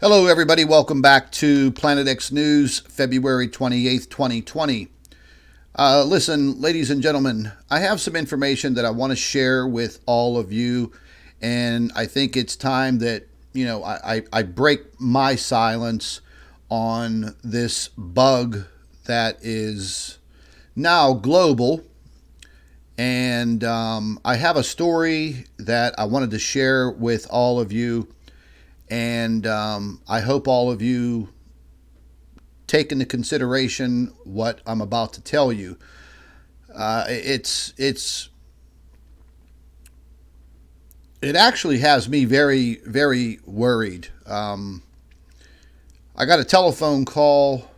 Hello, everybody. Welcome back to Planet X News, February 28th, 2020. Listen, ladies and gentlemen, I have some information that I want to share with all of you, and I think it's time that, I break my silence on this bug that is now global. And I have a story that I wanted to share with all of you. And I hope all of you take into consideration what I'm about to tell you. It actually has me very, very worried. I got a telephone call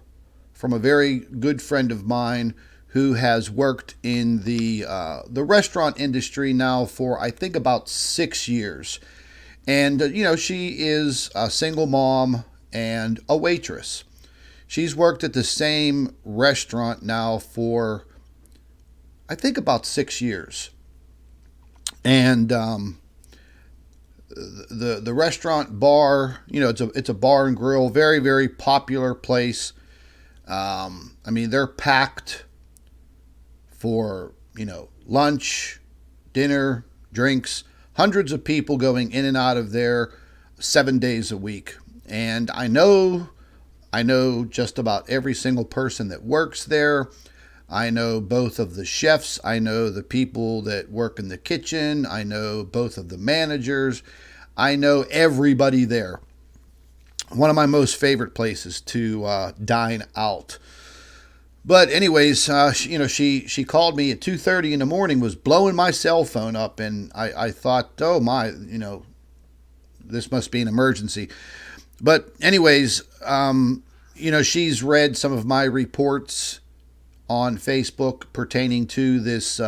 from a very good friend of mine who has worked in the restaurant industry now for, I think, about 6 years. And, she is a single mom and a waitress. She's worked at the same restaurant now for, I think, about 6 years. And the restaurant bar, it's a bar and grill, very, very popular place. They're packed for, lunch, dinner, drinks. Hundreds of people going in and out of there 7 days a week. And I know just about every single person that works there. I know both of the chefs. I know the people that work in the kitchen. I know both of the managers. I know everybody there. One of my most favorite places to dine out. But anyways, she called me at 2:30 in the morning, was blowing my cell phone up, and I thought, oh my, this must be an emergency. But anyways, she's read some of my reports on Facebook pertaining to this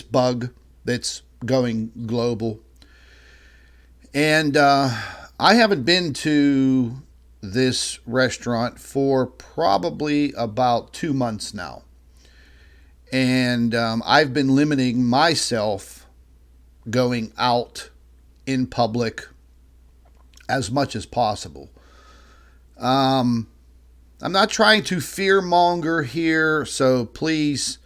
bug that's going global. And I haven't been to this restaurant for probably about 2 months now. And I've been limiting myself going out in public as much as possible. I'm not trying to fearmonger here, so please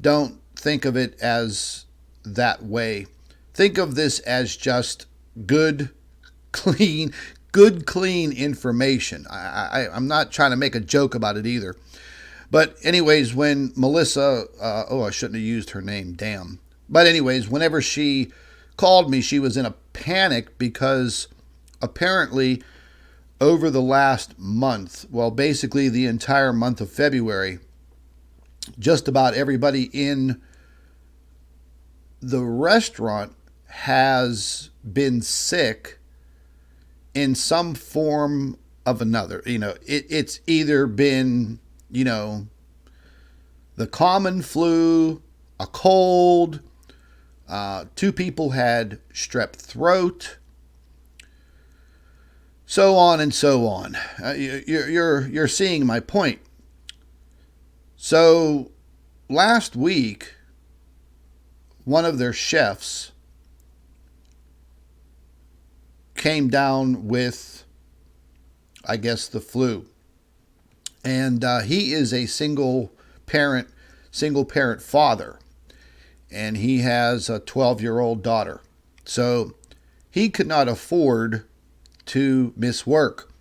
don't think of it as that way. Think of this as just good, clean information. I'm not trying to make a joke about it either. But anyways, when Melissa, I shouldn't have used her name, damn. But anyways, whenever she called me, she was in a panic because apparently over the last month, well, basically the entire month of February, just about everybody in the restaurant has been sick in some form of another. It's either been, the common flu, a cold, 2 people had strep throat, so on and so on. You're seeing my point. So last week, one of their chefs came down with, I guess, the flu. And he is a single parent father. And he has a 12-year-old daughter. So he could not afford to miss work.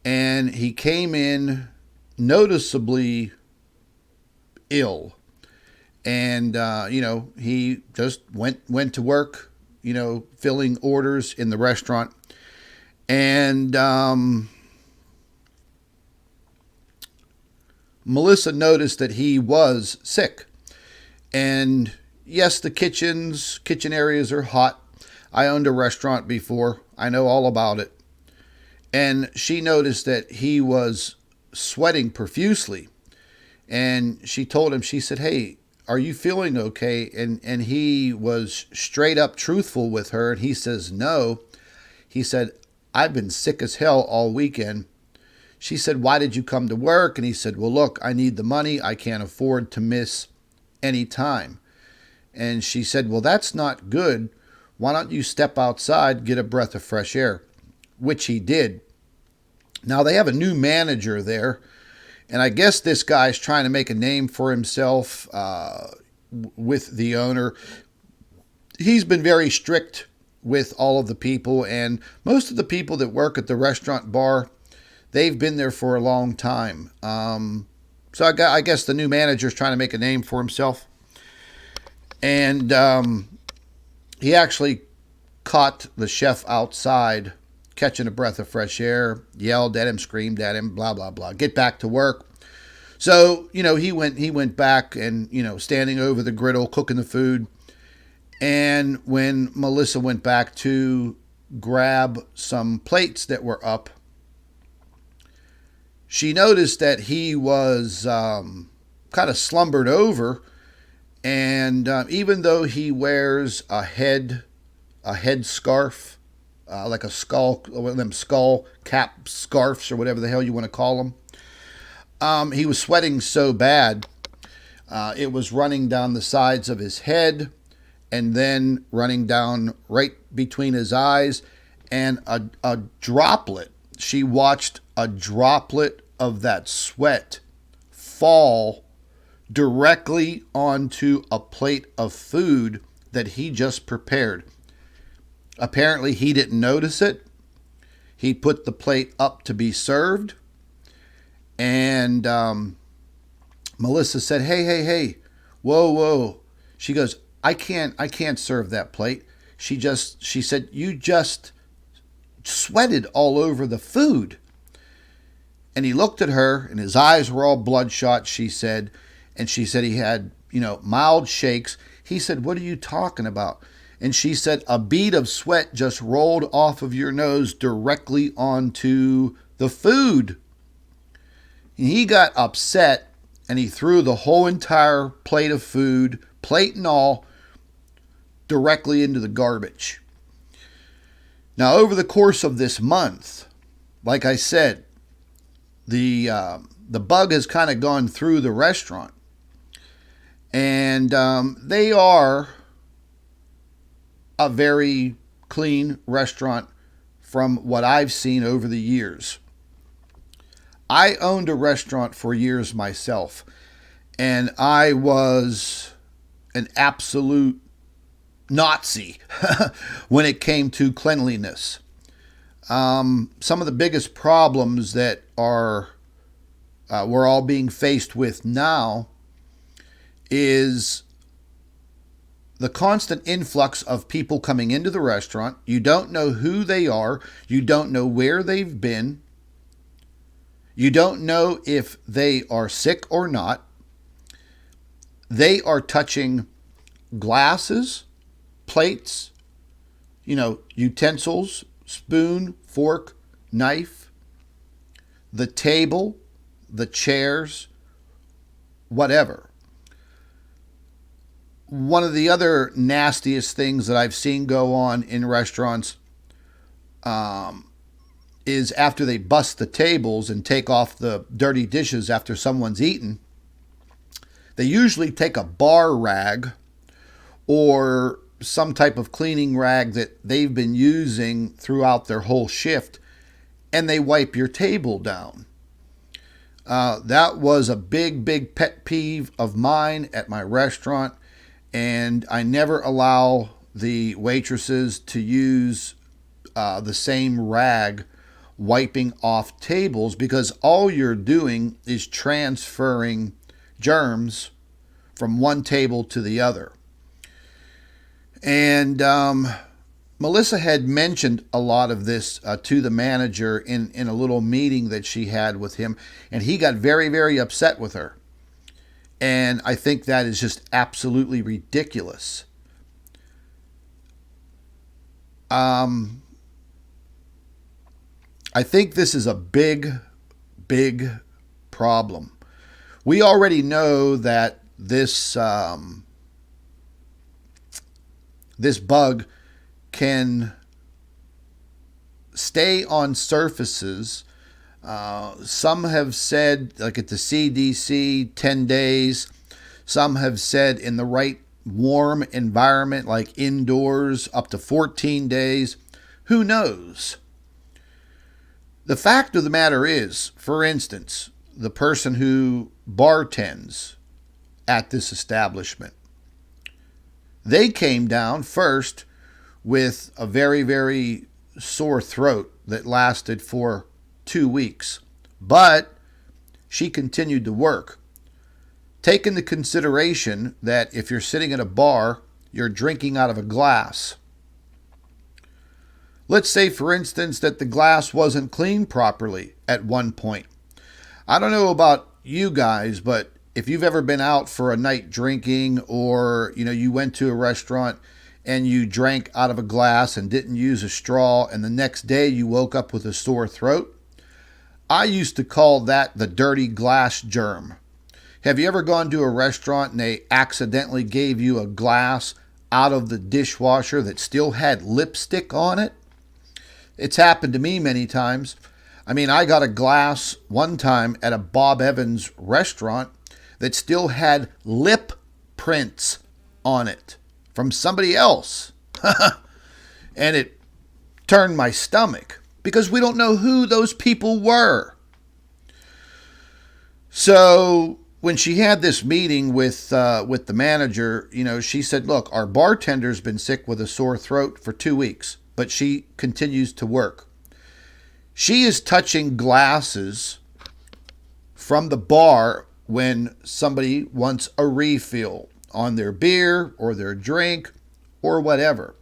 And he came in noticeably ill. And, he just went to work, filling orders in the restaurant. And Melissa noticed that he was sick. And yes, the kitchen areas are hot. I owned a restaurant before. I know all about it. And she noticed that he was sweating profusely. And she told him, she said, "Hey, are you feeling okay?" And he was straight up truthful with her. And he says, "No." He said, "I've been sick as hell all weekend." She said, "Why did you come to work?" And he said, "Well, look, I need the money. I can't afford to miss any time." And she said, "Well, that's not good. Why don't you step outside, get a breath of fresh air?" which he did. Now they have a new manager there, and I guess this guy's trying to make a name for himself with the owner. He's been very strict with all of the people, and most of the people that work at the restaurant bar, they've been there for a long time. So I guess the new manager's trying to make a name for himself. And he actually caught the chef outside catching a breath of fresh air, yelled at him, screamed at him, blah, blah, blah. Get back to work. So, he went back and, standing over the griddle, cooking the food. And when Melissa went back to grab some plates that were up, she noticed that he was kind of slumbered over. And even though he wears a head scarf, like a skull, one of them skull cap scarves or whatever the hell you want to call them, he was sweating so bad, it was running down the sides of his head and then running down right between his eyes, and a droplet. She watched a droplet of that sweat fall directly onto a plate of food that he just prepared. Apparently, he didn't notice it. He put the plate up to be served, and Melissa said, "Hey, whoa!" She goes, "I can't serve that plate." She said, "You just sweated all over the food." And he looked at her, and his eyes were all bloodshot. She said he had, mild shakes. He said, "What are you talking about?" And she said, "A bead of sweat just rolled off of your nose directly onto the food." And he got upset, and he threw the whole entire plate of food, plate and all, directly into the garbage. Now, over the course of this month, like I said, the bug has kind of gone through the restaurant. And they are a very clean restaurant from what I've seen over the years. I owned a restaurant for years myself, and I was an absolute Nazi when it came to cleanliness. Some of the biggest problems that we're all being faced with now is the constant influx of people coming into the restaurant. You don't know who they are. You don't know where they've been. You don't know if they are sick or not. They are touching glasses, plates, utensils, spoon, fork, knife, the table, the chairs, whatever. One of the other nastiest things that I've seen go on in restaurants is after they bust the tables and take off the dirty dishes after someone's eaten, they usually take a bar rag or some type of cleaning rag that they've been using throughout their whole shift, and they wipe your table down. That was a big pet peeve of mine at my restaurant. And I never allow the waitresses to use the same rag wiping off tables, because all you're doing is transferring germs from one table to the other. And Melissa had mentioned a lot of this to the manager in a little meeting that she had with him, and he got very upset with her. And I think that is just absolutely ridiculous. I think this is a big problem. We already know that this bug can stay on surfaces. Some have said, like at the CDC, 10 days. Some have said in the right warm environment, like indoors, up to 14 days. Who knows? The fact of the matter is, for instance, the person who bartends at this establishment, they came down first with a very, very sore throat that lasted for 2 weeks. But she continued to work. Take into consideration that if you're sitting at a bar, you're drinking out of a glass. Let's say, for instance, that the glass wasn't cleaned properly at one point. I don't know about you guys, but if you've ever been out for a night drinking, or you went to a restaurant and you drank out of a glass and didn't use a straw, and the next day you woke up with a sore throat, I used to call that the dirty glass germ. Have you ever gone to a restaurant and they accidentally gave you a glass out of the dishwasher that still had lipstick on it? It's happened to me many times. I mean, I got a glass one time at a Bob Evans restaurant that still had lip prints on it from somebody else. And it turned my stomach because we don't know who those people were. So when she had this meeting with the manager, she said, look, our bartender's been sick with a sore throat for 2 weeks, but she continues to work. She is touching glasses from the bar when somebody wants a refill on their beer or their drink or whatever.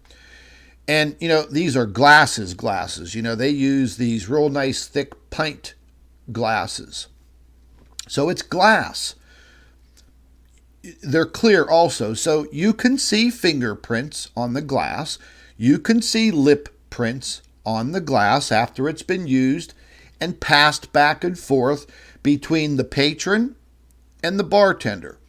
And, these are glasses. They use these real nice thick pint glasses. So it's glass. They're clear also. So you can see fingerprints on the glass. You can see lip prints on the glass after it's been used and passed back and forth between the patron and the bartender.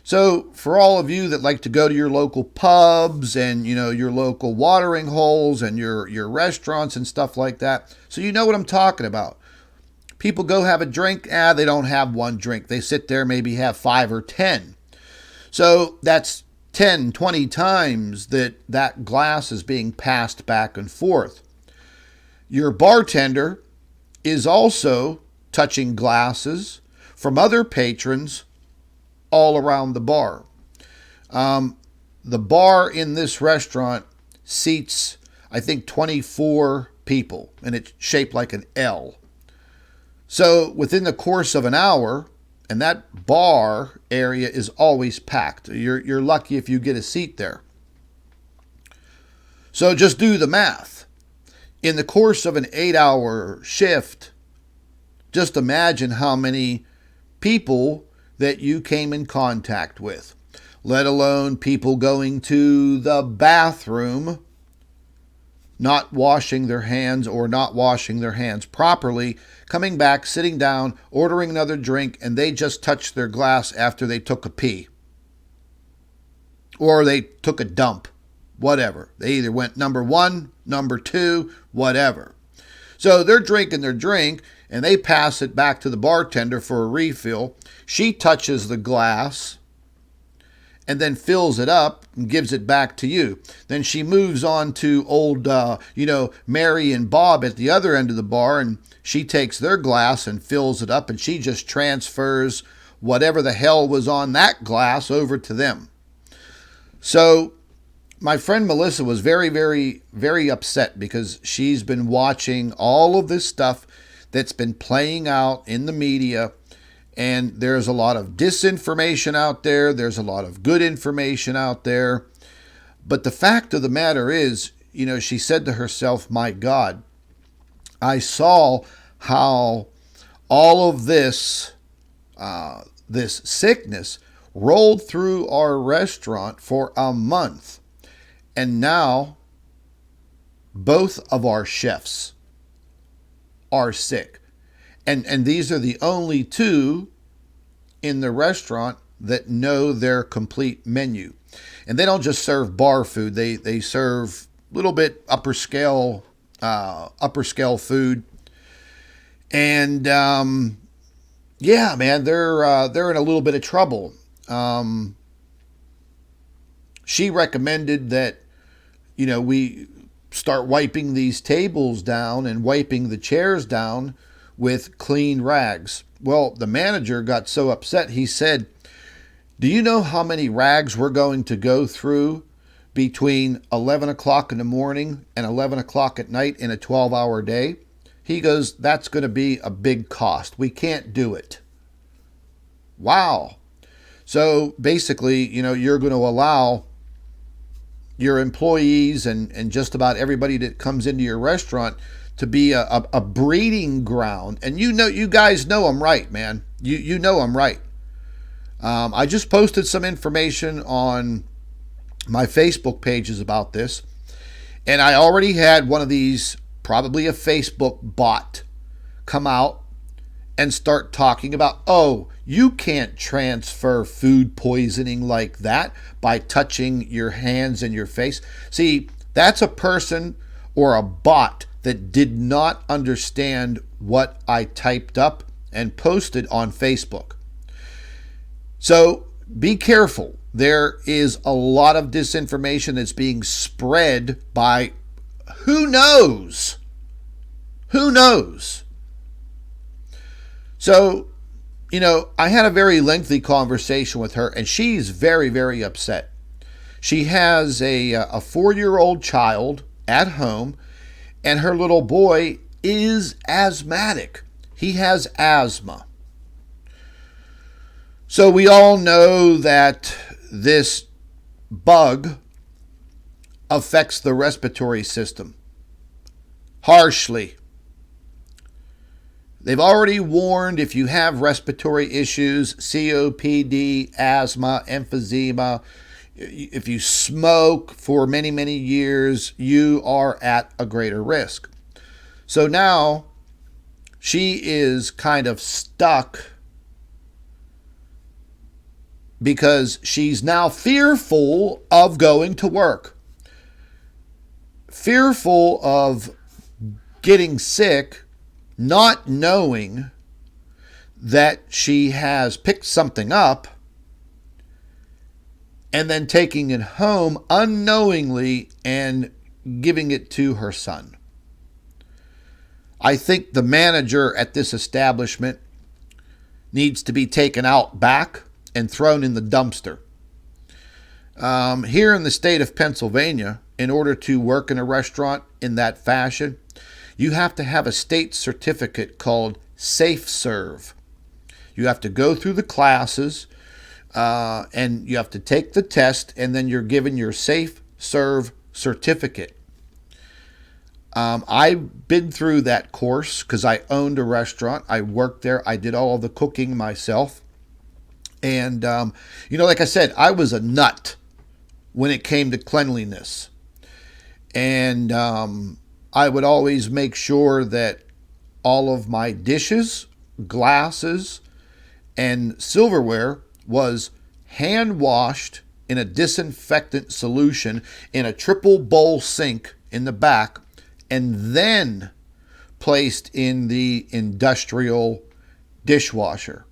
So for all of you that like to go to your local pubs and, your local watering holes and your restaurants and stuff like that, so you know what I'm talking about. People go have a drink, they don't have one drink. They sit there, maybe have 5 or 10. So that's 10, 20 times that glass is being passed back and forth. Your bartender is also touching glasses from other patrons all around the bar. The bar in this restaurant seats, I think, 24 people, and it's shaped like an L. So within the course of an hour, and that bar area is always packed. You're lucky if you get a seat there. So just do the math. In the course of an 8-hour shift, just imagine how many people that you came in contact with, let alone people going to the bathroom, not washing their hands or not washing their hands properly, coming back, sitting down, ordering another drink, and they just touched their glass after they took a pee. Or they took a dump, whatever. They either went number 1, number 2, whatever. So they're drinking their drink, and they pass it back to the bartender for a refill. She touches the glass and then fills it up and gives it back to you. Then she moves on to old, Mary and Bob at the other end of the bar, and she takes their glass and fills it up, and she just transfers whatever the hell was on that glass over to them. So my friend Melissa was very, very, very upset because she's been watching all of this stuff that's been playing out in the media. And there's a lot of disinformation out there. There's a lot of good information out there. But the fact of the matter is, she said to herself, my God, I saw how all of this sickness rolled through our restaurant for a month. And now both of our chefs are sick. And these are the only two in the restaurant that know their complete menu. And they don't just serve bar food. They serve a little bit upper scale food. And yeah, man, they're in a little bit of trouble. She recommended that we start wiping these tables down and wiping the chairs down with clean rags. Well, the manager got so upset, he said, "Do you know how many rags we're going to go through between 11 o'clock in the morning and 11 o'clock at night in a 12-hour day?" He goes, "That's going to be a big cost. We can't do it." Wow. So basically, you're going to allow your employees and just about everybody that comes into your restaurant to be a breeding ground. And you guys know I'm right, man. You know I'm right. I just posted some information on my Facebook pages about this, and I already had one of these, probably a Facebook bot, come out and start talking about, oh, you can't transfer food poisoning like that by touching your hands and your face. See, that's a person or a bot that did not understand what I typed up and posted on Facebook. So be careful. There is a lot of disinformation that's being spread by who knows? Who knows? So, I had a very lengthy conversation with her, and she's very, very upset. She has a 4-year-old child at home, and her little boy is asthmatic. He has asthma. So we all know that this bug affects the respiratory system harshly. They've already warned, if you have respiratory issues, COPD, asthma, emphysema, if you smoke for many, many years, you are at a greater risk. So now she is kind of stuck because she's now fearful of going to work, fearful of getting sick, not knowing that she has picked something up and then taking it home unknowingly and giving it to her son. I think the manager at this establishment needs to be taken out back and thrown in the dumpster. Here in the state of Pennsylvania, in order to work in a restaurant in that fashion, you have to have a state certificate called Safe Serve. You have to go through the classes, and you have to take the test, and then you're given your Safe Serve certificate. I've been through that course because I owned a restaurant. I worked there. I did all of the cooking myself. And, like I said, I was a nut when it came to cleanliness. And I would always make sure that all of my dishes, glasses, and silverware was hand washed in a disinfectant solution in a triple bowl sink in the back, and then placed in the industrial dishwasher.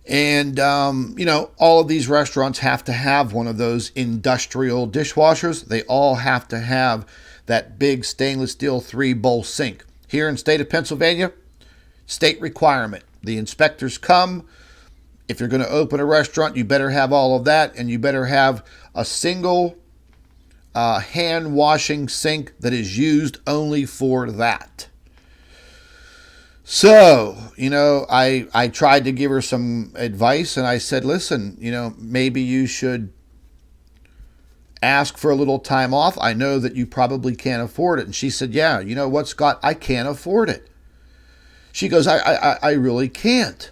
And, all of these restaurants have to have one of those industrial dishwashers. They all have to have that big stainless steel 3-bowl sink. Here in the state of Pennsylvania, state requirement. The inspectors come. If you're going to open a restaurant, you better have all of that, and you better have a single hand washing sink that is used only for that. So, I tried to give her some advice, and I said, listen, maybe you should ask for a little time off. I know that you probably can't afford it. And she said, yeah, you know what, Scott, I can't afford it. She goes, I really can't.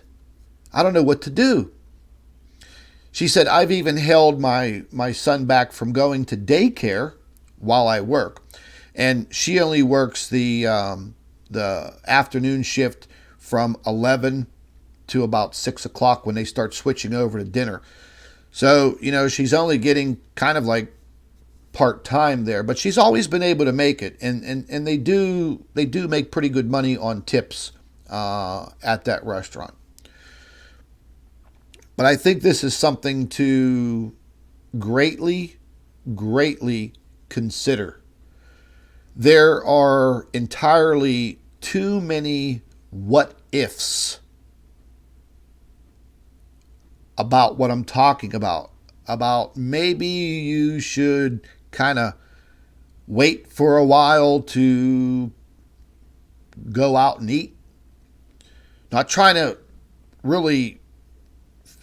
I don't know what to do. She said, I've even held my son back from going to daycare while I work. And she only works the afternoon shift from 11 to about 6 o'clock when they start switching over to dinner. So, she's only getting kind of like part-time there, but she's always been able to make it. And they do make pretty good money on tips at that restaurant. But I think this is something to greatly, greatly consider. There are entirely too many what ifs about what I'm talking about. About maybe you should kind of wait for a while to go out and eat. Not trying to really,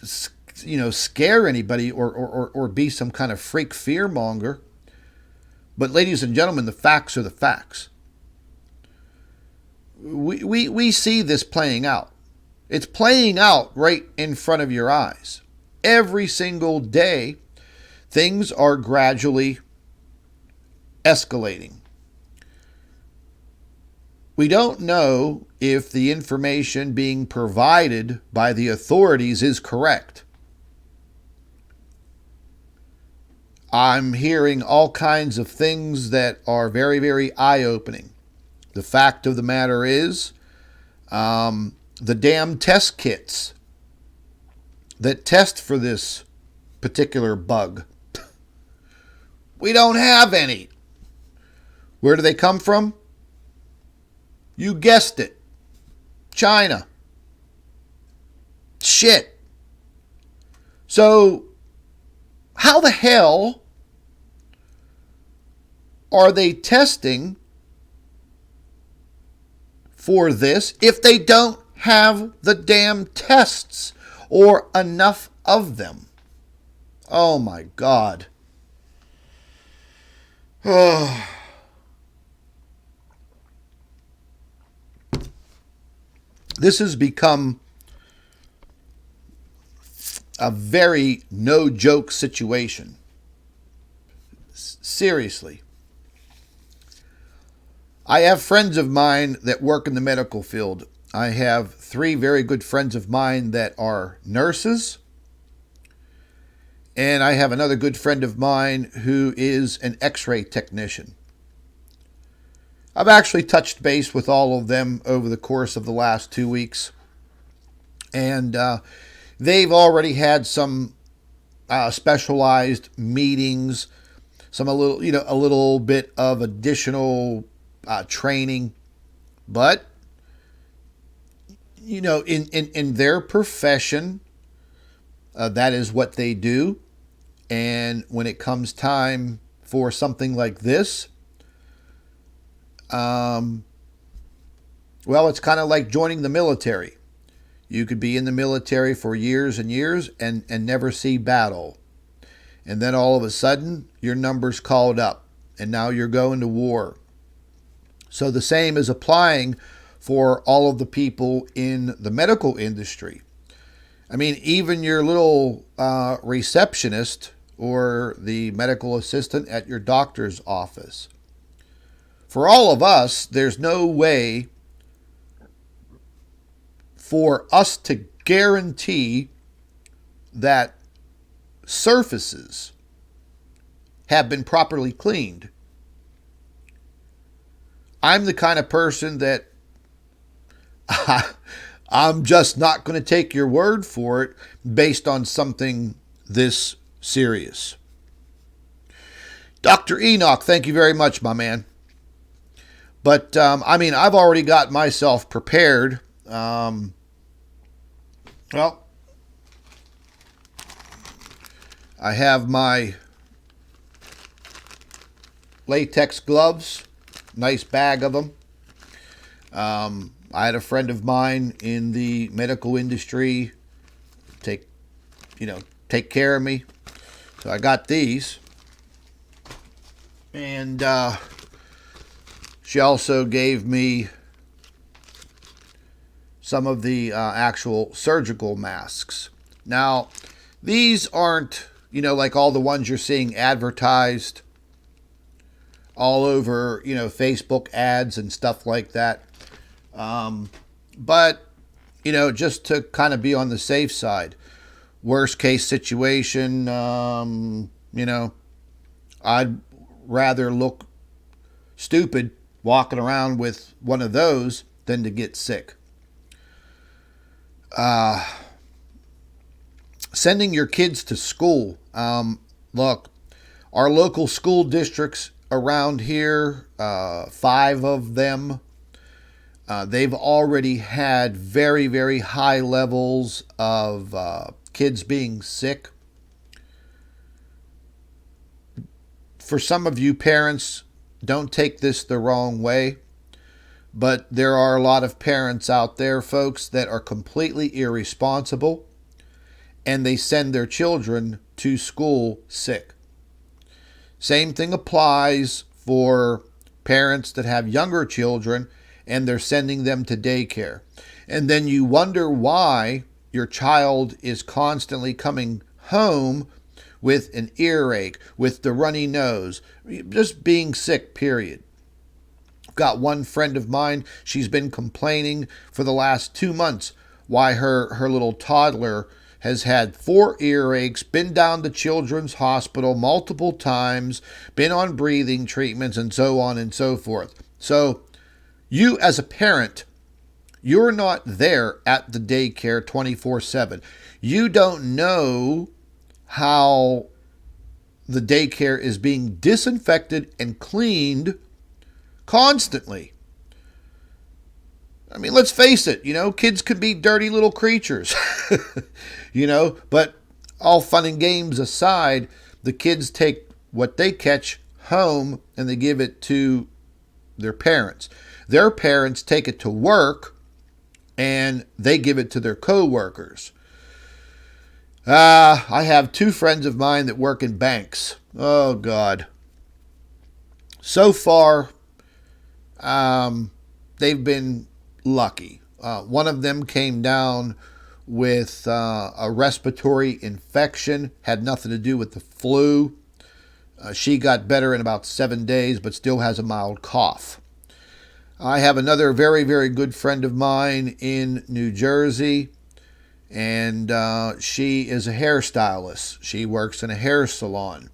scare anybody or be some kind of freak fear monger. But ladies and gentlemen, the facts are the facts. We see this playing out. It's playing out right in front of your eyes. Every single day, things are gradually escalating. We don't know if the information being provided by the authorities is correct. I'm hearing all kinds of things that are very, very eye-opening. The fact of the matter is, the damn test kits that test for this particular bug, we don't have any. Where do they come from? You guessed it. China. Shit. So, how the hell are they testing for this if they don't have the damn tests or enough of them? Oh my God. This has become a very no-joke situation. Seriously. I have friends of mine that work in the medical field. I have 3 very good friends of mine that are nurses. And I have another good friend of mine who is an X-ray technician. I've actually touched base with all of them over the course of the last 2 weeks. And they've already had some specialized meetings, a little bit of additional training. But, in their profession, that is what they do. And when it comes time for something like this, well, it's kind of like joining the military. You could be in the military for years and years and never see battle. And then all of a sudden, your number's called up, and now you're going to war. So the same is applying for all of the people in the medical industry. I mean, even your little receptionist or the medical assistant at your doctor's office. For all of us, there's no way for us to guarantee that surfaces have been properly cleaned. I'm the kind of person that I'm just not going to take your word for it based on something this serious. Dr. Enoch, thank you very much, my man. But, I've already got myself prepared. Well, I have my latex gloves, nice bag of them. I had a friend of mine in the medical industry take care of me. So I got these. And she also gave me some of the actual surgical masks. Now, these aren't, like all the ones you're seeing advertised all over, Facebook ads and stuff like that. But, just to kind of be on the safe side. Worst case situation, I'd rather look stupid walking around with one of those than to get sick. Sending your kids to school. Look, our local school districts around here, 5 of them, they've already had very, very high levels of kids being sick. For some of you parents, don't take this the wrong way, but there are a lot of parents out there, folks, that are completely irresponsible, and they send their children to school sick. Same thing applies for parents that have younger children and they're sending them to daycare. And then you wonder why your child is constantly coming home with an earache, with the runny nose, just being sick, period. Got one friend of mine, she's been complaining for the last 2 months why her little toddler has had 4 earaches, been down to Children's Hospital multiple times, been on breathing treatments, and so on and so forth. So you as a parent, you're not there at the daycare 24/7. You don't know how the daycare is being disinfected and cleaned constantly. I mean, let's face it, kids can be dirty little creatures, but all fun and games aside, the kids take what they catch home and they give it to their parents. Their parents take it to work and they give it to their co-workers. I have 2 friends of mine that work in banks. Oh, God. So far, they've been lucky. One of them came down with a respiratory infection, had nothing to do with the flu. She got better in about 7 days, but still has a mild cough. I have another very, very good friend of mine in New Jersey, and she is a hairstylist. She works in a hair salon.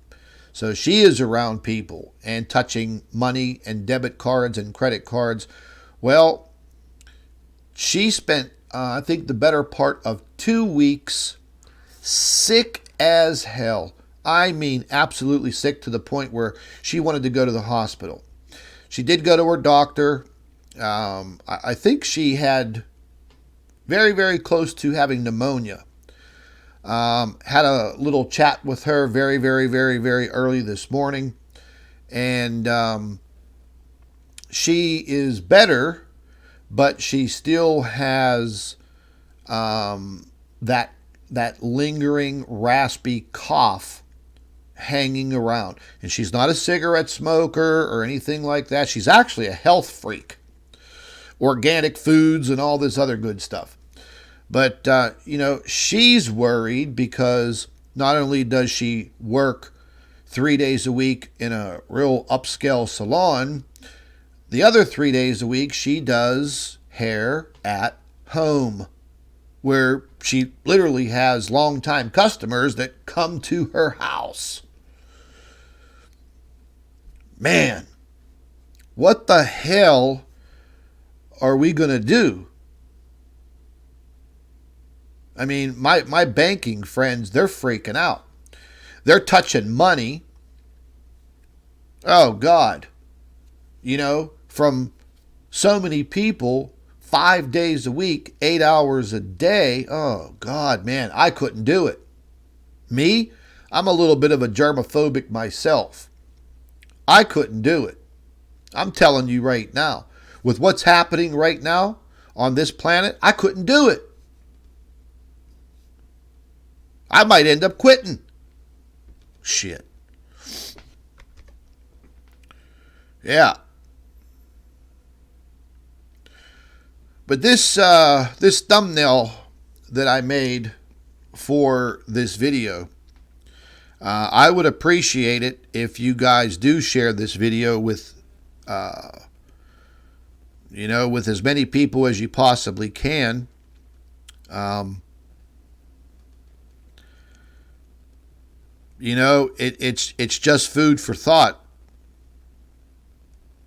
So she is around people and touching money and debit cards and credit cards. Well, she spent, I think, the better part of 2 weeks sick as hell. I mean, absolutely sick to the point where she wanted to go to the hospital. She did go to her doctor. I think she had very, very close to having pneumonia. Had a little chat with her very, very, very, very early this morning. And she is better, but she still has that lingering raspy cough hanging around. And she's not a cigarette smoker or anything like that. She's actually a health freak. Organic foods and all this other good stuff. But, she's worried because not only does she work 3 days a week in a real upscale salon, the other 3 days a week she does hair at home, where she literally has longtime customers that come to her house. Man, what the hell are we going to do? I mean, my banking friends, they're freaking out. They're touching money. Oh, God. From so many people, 5 days a week, 8 hours a day. Oh, God, man, I couldn't do it. Me, I'm a little bit of a germophobic myself. I couldn't do it. I'm telling you right now. With what's happening right now on this planet, I couldn't do it. I might end up quitting. Shit. Yeah. But this thumbnail that I made for this video, I would appreciate it if you guys do share this video with, with as many people as you possibly can. It's just food for thought.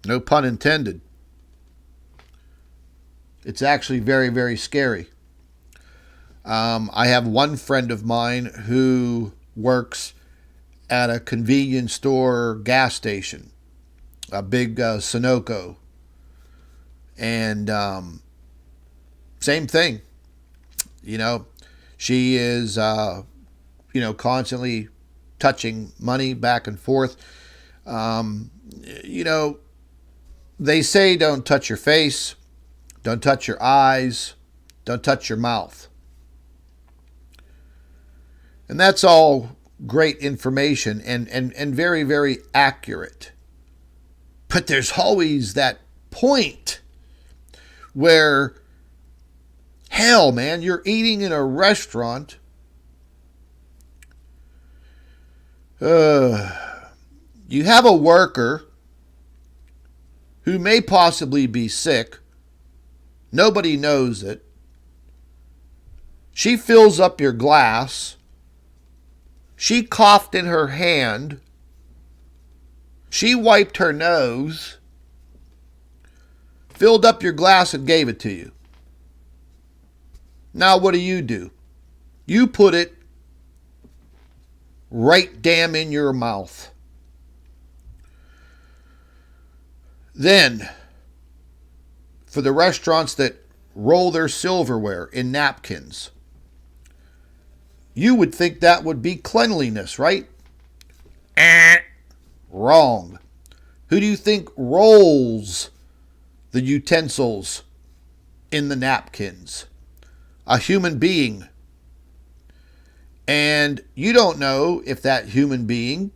No pun intended. It's actually very, very scary. I have one friend of mine who works at a convenience store gas station. a big Sunoco. And same thing. You know, she is, constantly touching money back and forth. You know, they say don't touch your face, don't touch your eyes, don't touch your mouth. And that's all great information and very, very accurate. But there's always that point where, hell, man, you're eating in a restaurant. You have a worker who may possibly be sick. Nobody knows it. She fills up your glass. She coughed in her hand. She wiped her nose, filled up your glass, and gave it to you. Now what do? You put it right damn in your mouth. Then, for the restaurants that roll their silverware in napkins, you would think that would be cleanliness, right? Wrong. Who do you think rolls the utensils in the napkins? A human being. And you don't know if that human being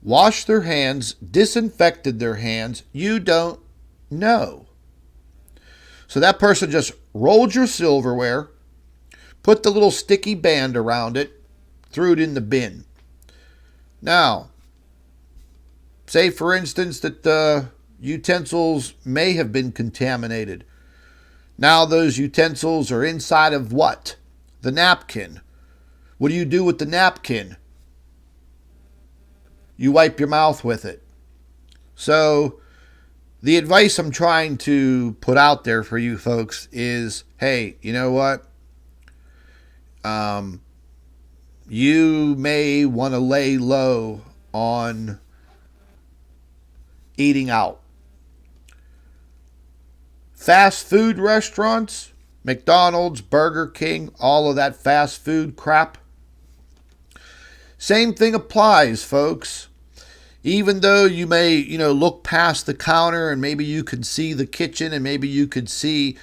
washed their hands, disinfected their hands. You don't know. So that person just rolled your silverware, put the little sticky band around it, threw it in the bin. Now, say for instance that the utensils may have been contaminated. Now those utensils are inside of what? The napkin. What do you do with the napkin? You wipe your mouth with it. So the advice I'm trying to put out there for you folks is, hey, you know what? You may want to lay low on eating out. Fast food restaurants, McDonald's, Burger King, all of that fast food crap. Same thing applies, folks. Even though you may, look past the counter and maybe you could see the kitchen and maybe you could see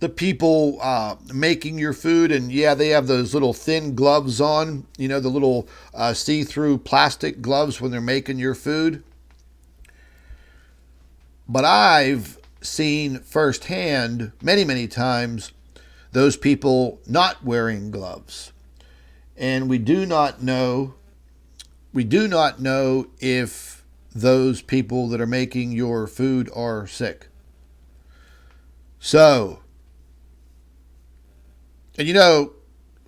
the people making your food, and yeah, they have those little thin gloves on, the little see-through plastic gloves when they're making your food. But I've seen firsthand many, many times those people not wearing gloves. And we do not know if those people that are making your food are sick. So, and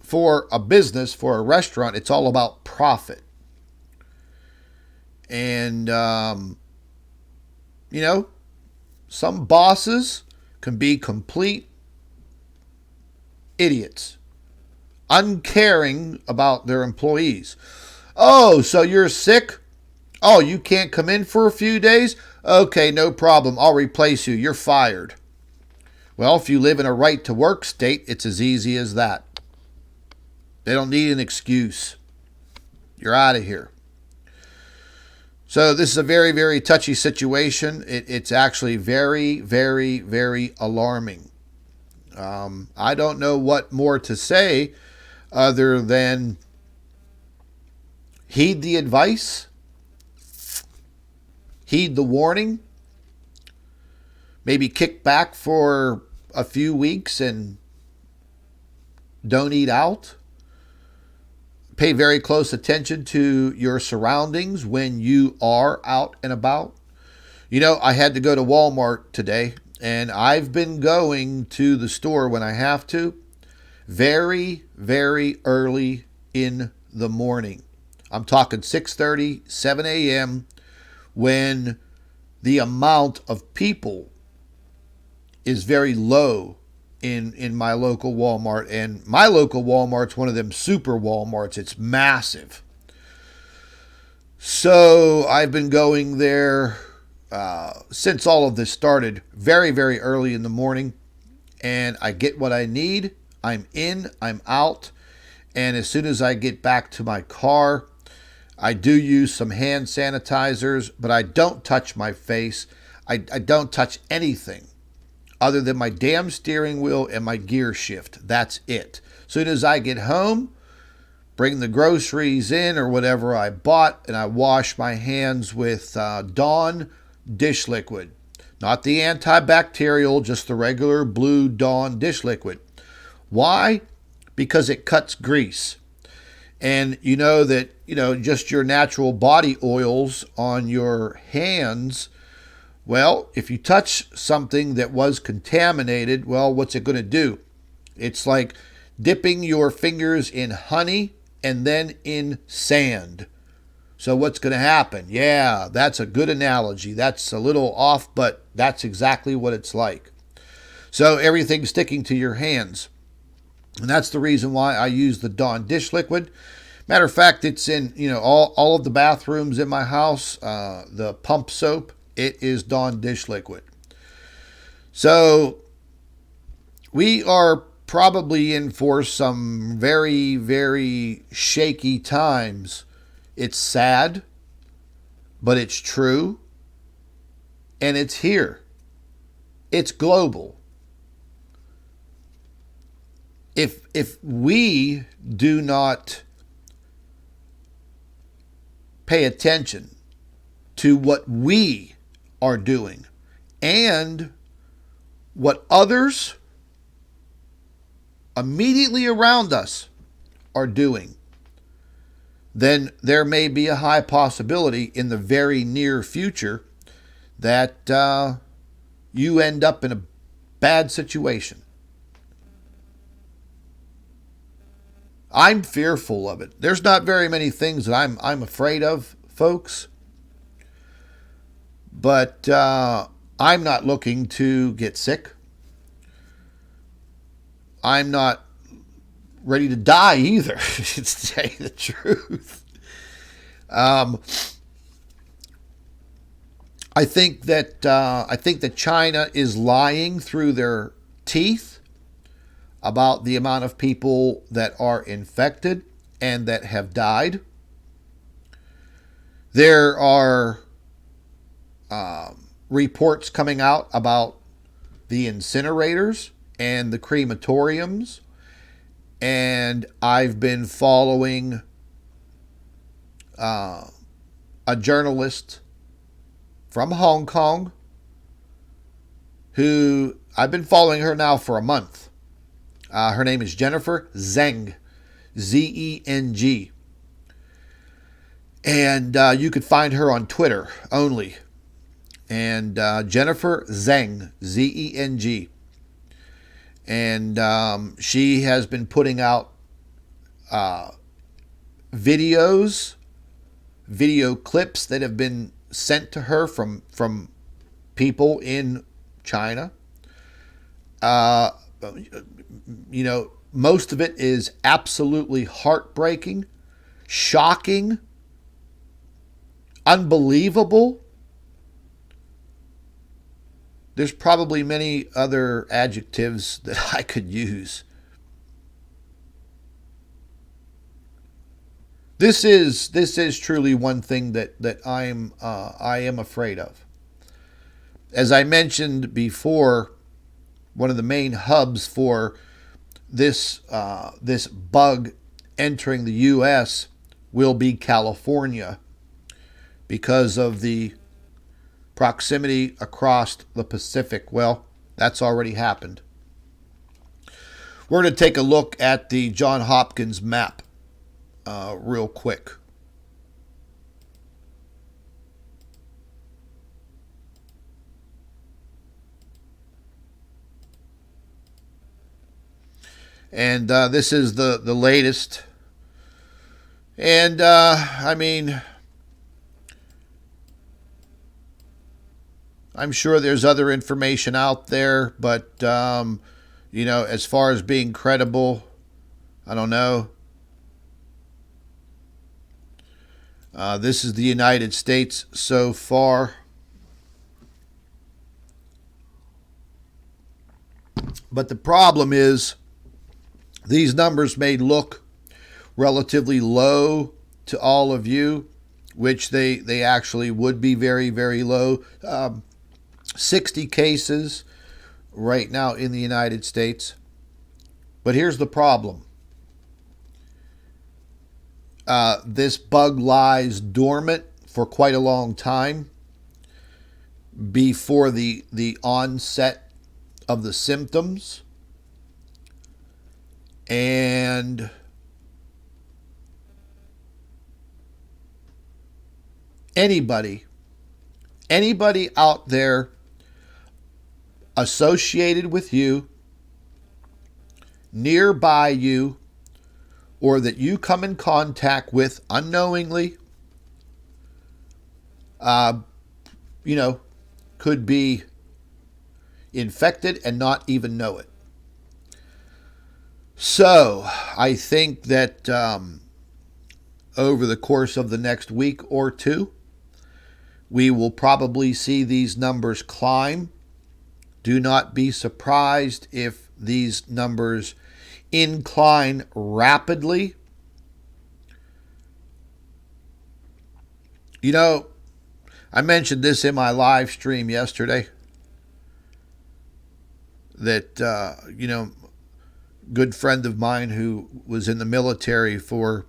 for a business, for a restaurant, it's all about profit. And, some bosses can be complete idiots, uncaring about their employees. Oh, so you're sick? Oh, you can't come in for a few days? Okay, no problem. I'll replace you. You're fired. Well, if you live in a right-to-work state, it's as easy as that. They don't need an excuse. You're out of here. So this is a very, very touchy situation. It's actually very, very, very alarming. I don't know what more to say other than heed the advice, heed the warning, maybe kick back for a few weeks and don't eat out. Pay very close attention to your surroundings when you are out and about. I had to go to Walmart today, and I've been going to the store when I have to very, very early in the morning. I'm talking 6:30, 7 a.m. when the amount of people is very low in my local Walmart. And my local Walmart's one of them super Walmarts. It's massive. So I've been going there since all of this started, very, very early in the morning, and I get what I need. I'm in, I'm out, and as soon as I get back to my car, I do use some hand sanitizers, but I don't touch my face. I don't touch anything other than my damn steering wheel and my gear shift. That's it. As soon as I get home, bring the groceries in or whatever I bought, and I wash my hands with Dawn dish liquid. Not the antibacterial, just the regular blue Dawn dish liquid. Why? Because it cuts grease. And you know that, just your natural body oils on your hands, well, if you touch something that was contaminated, well, what's it going to do? It's like dipping your fingers in honey and then in sand. So what's going to happen? Yeah, that's a good analogy. That's a little off, but that's exactly what it's like. So everything's sticking to your hands. And that's the reason why I use the Dawn dish liquid. Matter of fact, it's in all of the bathrooms in my house. The pump soap, it is Dawn dish liquid. So we are probably in for some very, very shaky times. It's sad, but it's true, and it's here. It's global. If we do not pay attention to what we are doing and what others immediately around us are doing, then there may be a high possibility in the very near future that you end up in a bad situation. I'm fearful of it. There's not very many things that I'm afraid of, folks. But I'm not looking to get sick. I'm not ready to die either, to tell you the truth. I think that China is lying through their teeth about the amount of people that are infected and that have died. There are reports coming out about the incinerators and the crematoriums, and I've been following a journalist from Hong Kong who I've been following her now for a month. Her name is Jennifer Zeng, Zeng. And you could find her on Twitter only. And Jennifer Zeng, Zeng. And she has been putting out video clips that have been sent to her from people in China. Most of it is absolutely heartbreaking, shocking, unbelievable. There's probably many other adjectives that I could use. This is truly one thing that I am afraid of. As I mentioned before, one of the main hubs for this bug entering the U.S. will be California because of the proximity across the Pacific. Well, that's already happened. We're going to take a look at the Johns Hopkins map real quick. And this is the latest. And I'm sure there's other information out there, but as far as being credible, I don't know. This is the United States so far. But the problem is these numbers may look relatively low to all of you, which they actually would be very, very low. 60 cases right now in the United States. But here's the problem. This bug lies dormant for quite a long time before the onset of the symptoms. And anybody out there associated with you, nearby you, or that you come in contact with unknowingly, could be infected and not even know it. So I think that over the course of the next week or two, we will probably see these numbers climb. Do not be surprised if these numbers incline rapidly. I mentioned this in my live stream yesterday that, good friend of mine who was in the military for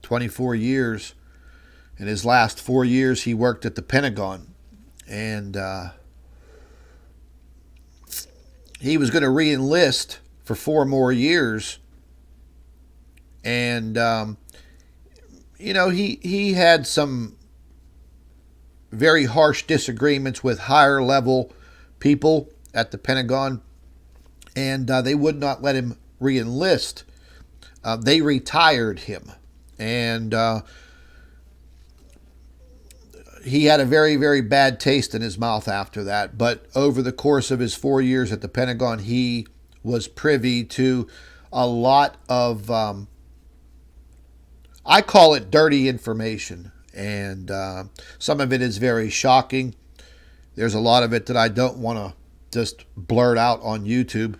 24 years. In his last 4 years, he worked at the Pentagon. And he was going to re-enlist for 4 more years. And, he had some very harsh disagreements with higher level people at the Pentagon. And they would not let him re-enlist. They retired him. And he had a very, very bad taste in his mouth after that. But over the course of his 4 years at the Pentagon, he was privy to a lot of, I call it dirty information. And some of it is very shocking. There's a lot of it that I don't want to just blurt out on YouTube.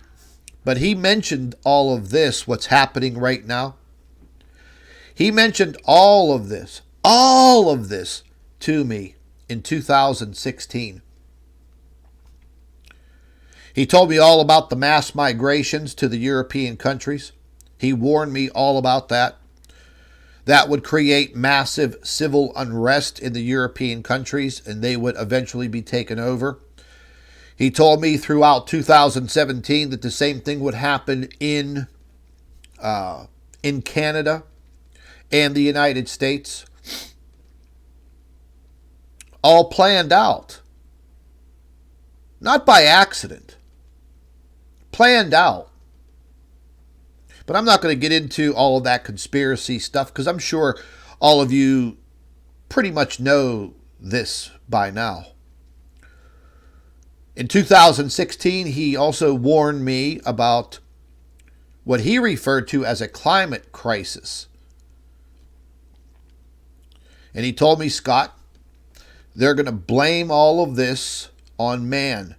But he mentioned all of this, what's happening right now. He mentioned all of this to me in 2016. He told me all about the mass migrations to the European countries. He warned me all about that. That would create massive civil unrest in the European countries, and they would eventually be taken over. He told me throughout 2017 that the same thing would happen in Canada and the United States. All planned out. Not by accident. Planned out. But I'm not going to get into all of that conspiracy stuff because I'm sure all of you pretty much know this by now. In 2016, he also warned me about what he referred to as a climate crisis. And he told me, Scott, they're going to blame all of this on man.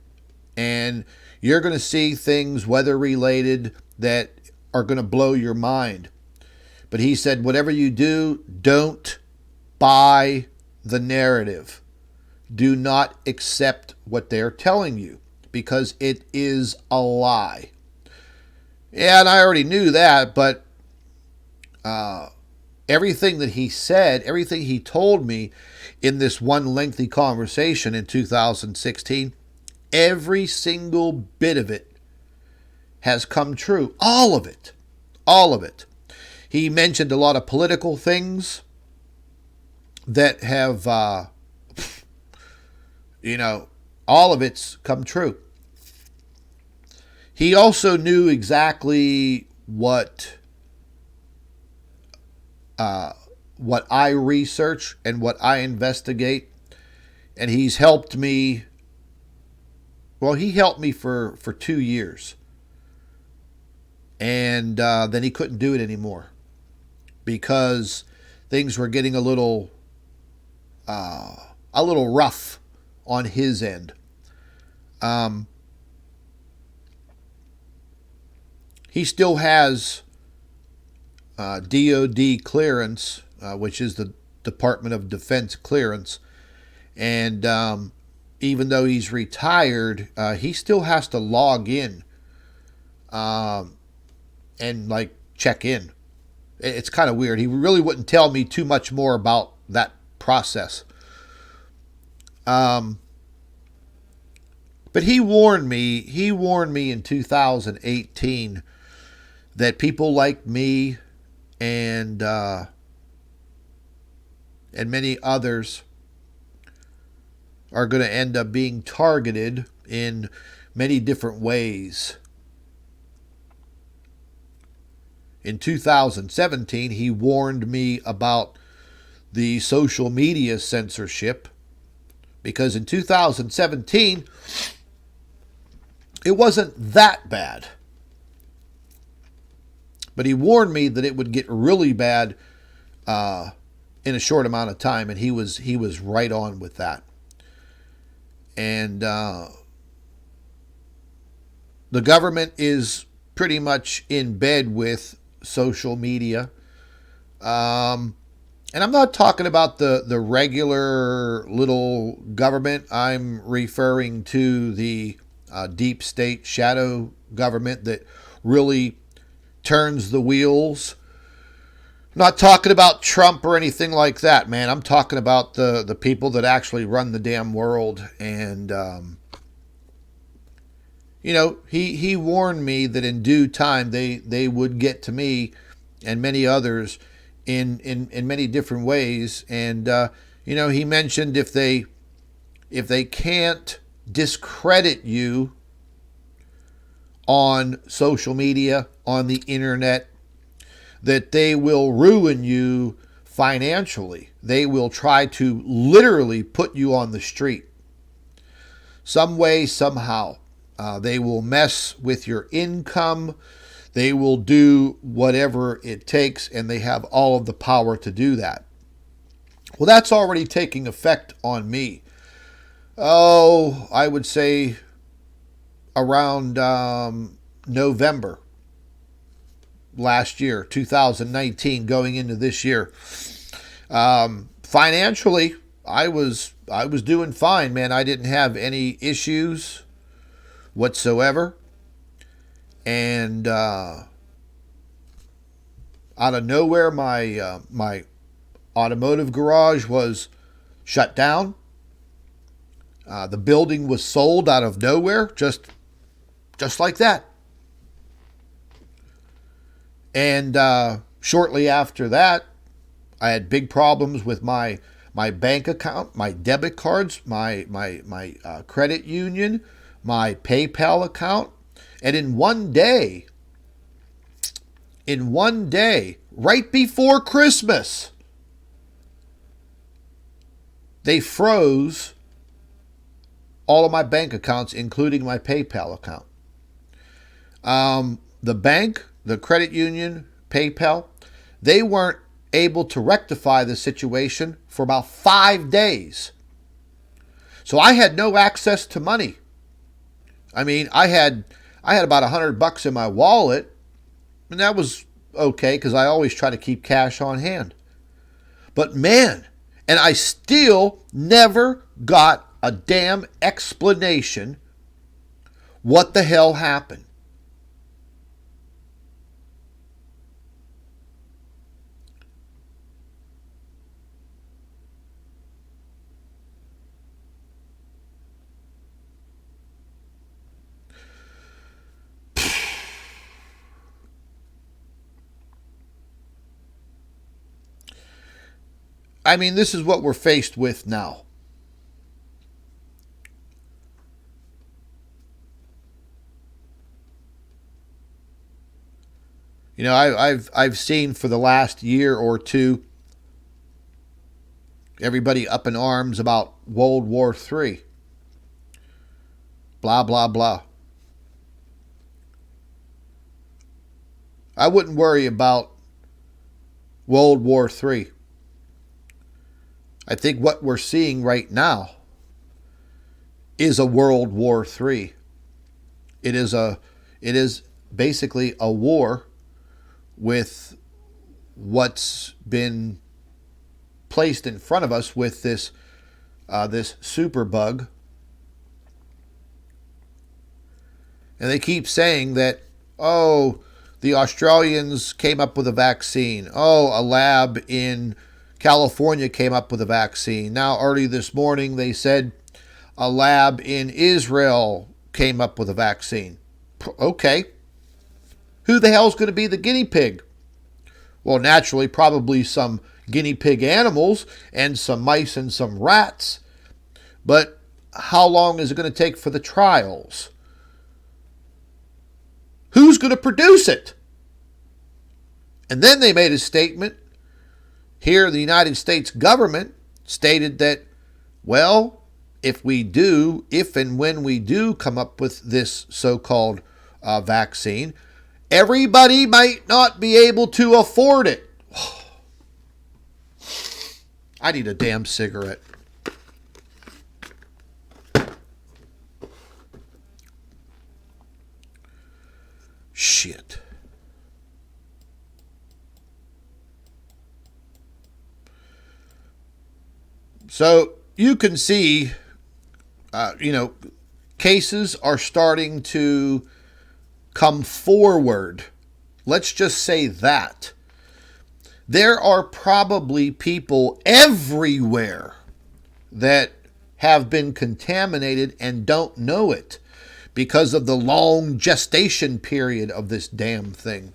And you're going to see things weather-related that are going to blow your mind. But he said, whatever you do, don't buy the narrative. Do not accept what they're telling you because it is a lie. Yeah, and I already knew that, but everything that he said, everything he told me in this one lengthy conversation in 2016, every single bit of it has come true. All of it. All of it. He mentioned a lot of political things that have, all of it's come true. He also knew exactly what I research and what I investigate. And he's helped me. Well, he helped me for 2 years. And then he couldn't do it anymore because things were getting a little rough on his end. he still has DOD clearance, which is the Department of Defense clearance. And even though he's retired, he still has to log in and like check in. It's kind of weird. He really wouldn't tell me too much more about that process. But he warned me. He warned me in 2018 that people like me and many others are going to end up being targeted in many different ways. In 2017, he warned me about the social media censorship, because in 2017, it wasn't that bad. But he warned me that it would get really bad in a short amount of time, and he was right on with that. And the government is pretty much in bed with social media. And I'm not talking about the regular little government. I'm referring to the deep state shadow government that really turns the wheels. I'm not talking about Trump or anything like that, man. I'm talking about the people that actually run the damn world. And he warned me that in due time they would get to me and many others in many different ways. And he mentioned if they can't discredit you on social media, on the internet, that they will ruin you financially. They will try to literally put you on the street. Some way, somehow. They will mess with your income. They will do whatever it takes, and they have all of the power to do that. Well, that's already taking effect on me. Oh, I would say around November last year, 2019, going into this year. Financially, I was doing fine, man. I didn't have any issues whatsoever. And out of nowhere, my automotive garage was shut down. The building was sold out of nowhere, just like that. And shortly after that, I had big problems with my bank account, my debit cards, my credit union, my PayPal account. And in one day, right before Christmas, they froze all of my bank accounts, including my PayPal account. The bank, the credit union, PayPal, they weren't able to rectify the situation for about 5 days. So I had no access to money. I mean, I had about $100 in my wallet, and that was okay because I always try to keep cash on hand. But man, and I still never got a damn explanation what the hell happened. I mean, this is what we're faced with now. You know, I've seen for the last year or two everybody up in arms about World War III. Blah, blah, blah. I wouldn't worry about World War III. I think what we're seeing right now is a World War III. It is basically a war with what's been placed in front of us with this super bug. And they keep saying that, oh, the Australians came up with a vaccine. Oh, a lab in California came up with a vaccine. Now, early this morning, they said a lab in Israel came up with a vaccine. Okay. Who the hell's going to be the guinea pig? Well, naturally, probably some guinea pig animals and some mice and some rats. But how long is it going to take for the trials? Who's going to produce it? And then they made a statement. Here, the United States government stated that, well, if and when we do come up with this so-called vaccine, everybody might not be able to afford it. I need a damn cigarette. Shit. So you can see, cases are starting to come forward. Let's just say that. There are probably people everywhere that have been contaminated and don't know it because of the long gestation period of this damn thing.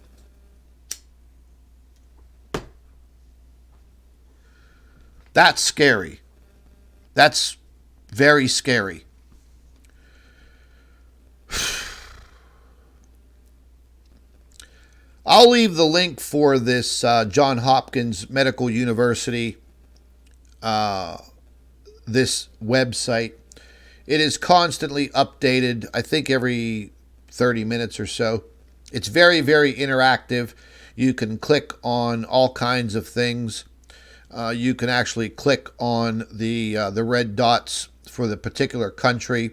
That's scary. That's very scary. I'll leave the link for this Johns Hopkins Medical University, this website. It is constantly updated, I think every 30 minutes or so. It's very, very interactive. You can click on all kinds of things. You can actually click on the red dots for the particular country.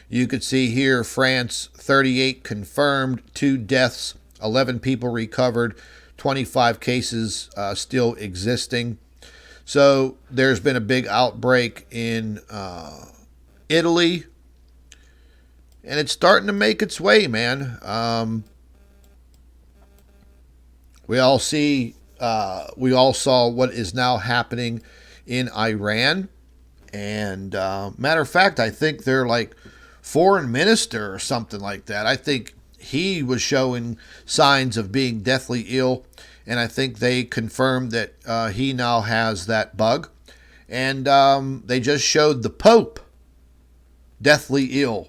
You could see here France, 38 confirmed, 2 deaths, 11 people recovered, 25 cases still existing. So there's been a big outbreak in Italy, and it's starting to make its way, man. We all saw what is now happening in Iran, and matter of fact, I think their foreign minister or something like that, I think he was showing signs of being deathly ill, and I think they confirmed that he now has that bug. And they just showed the Pope deathly ill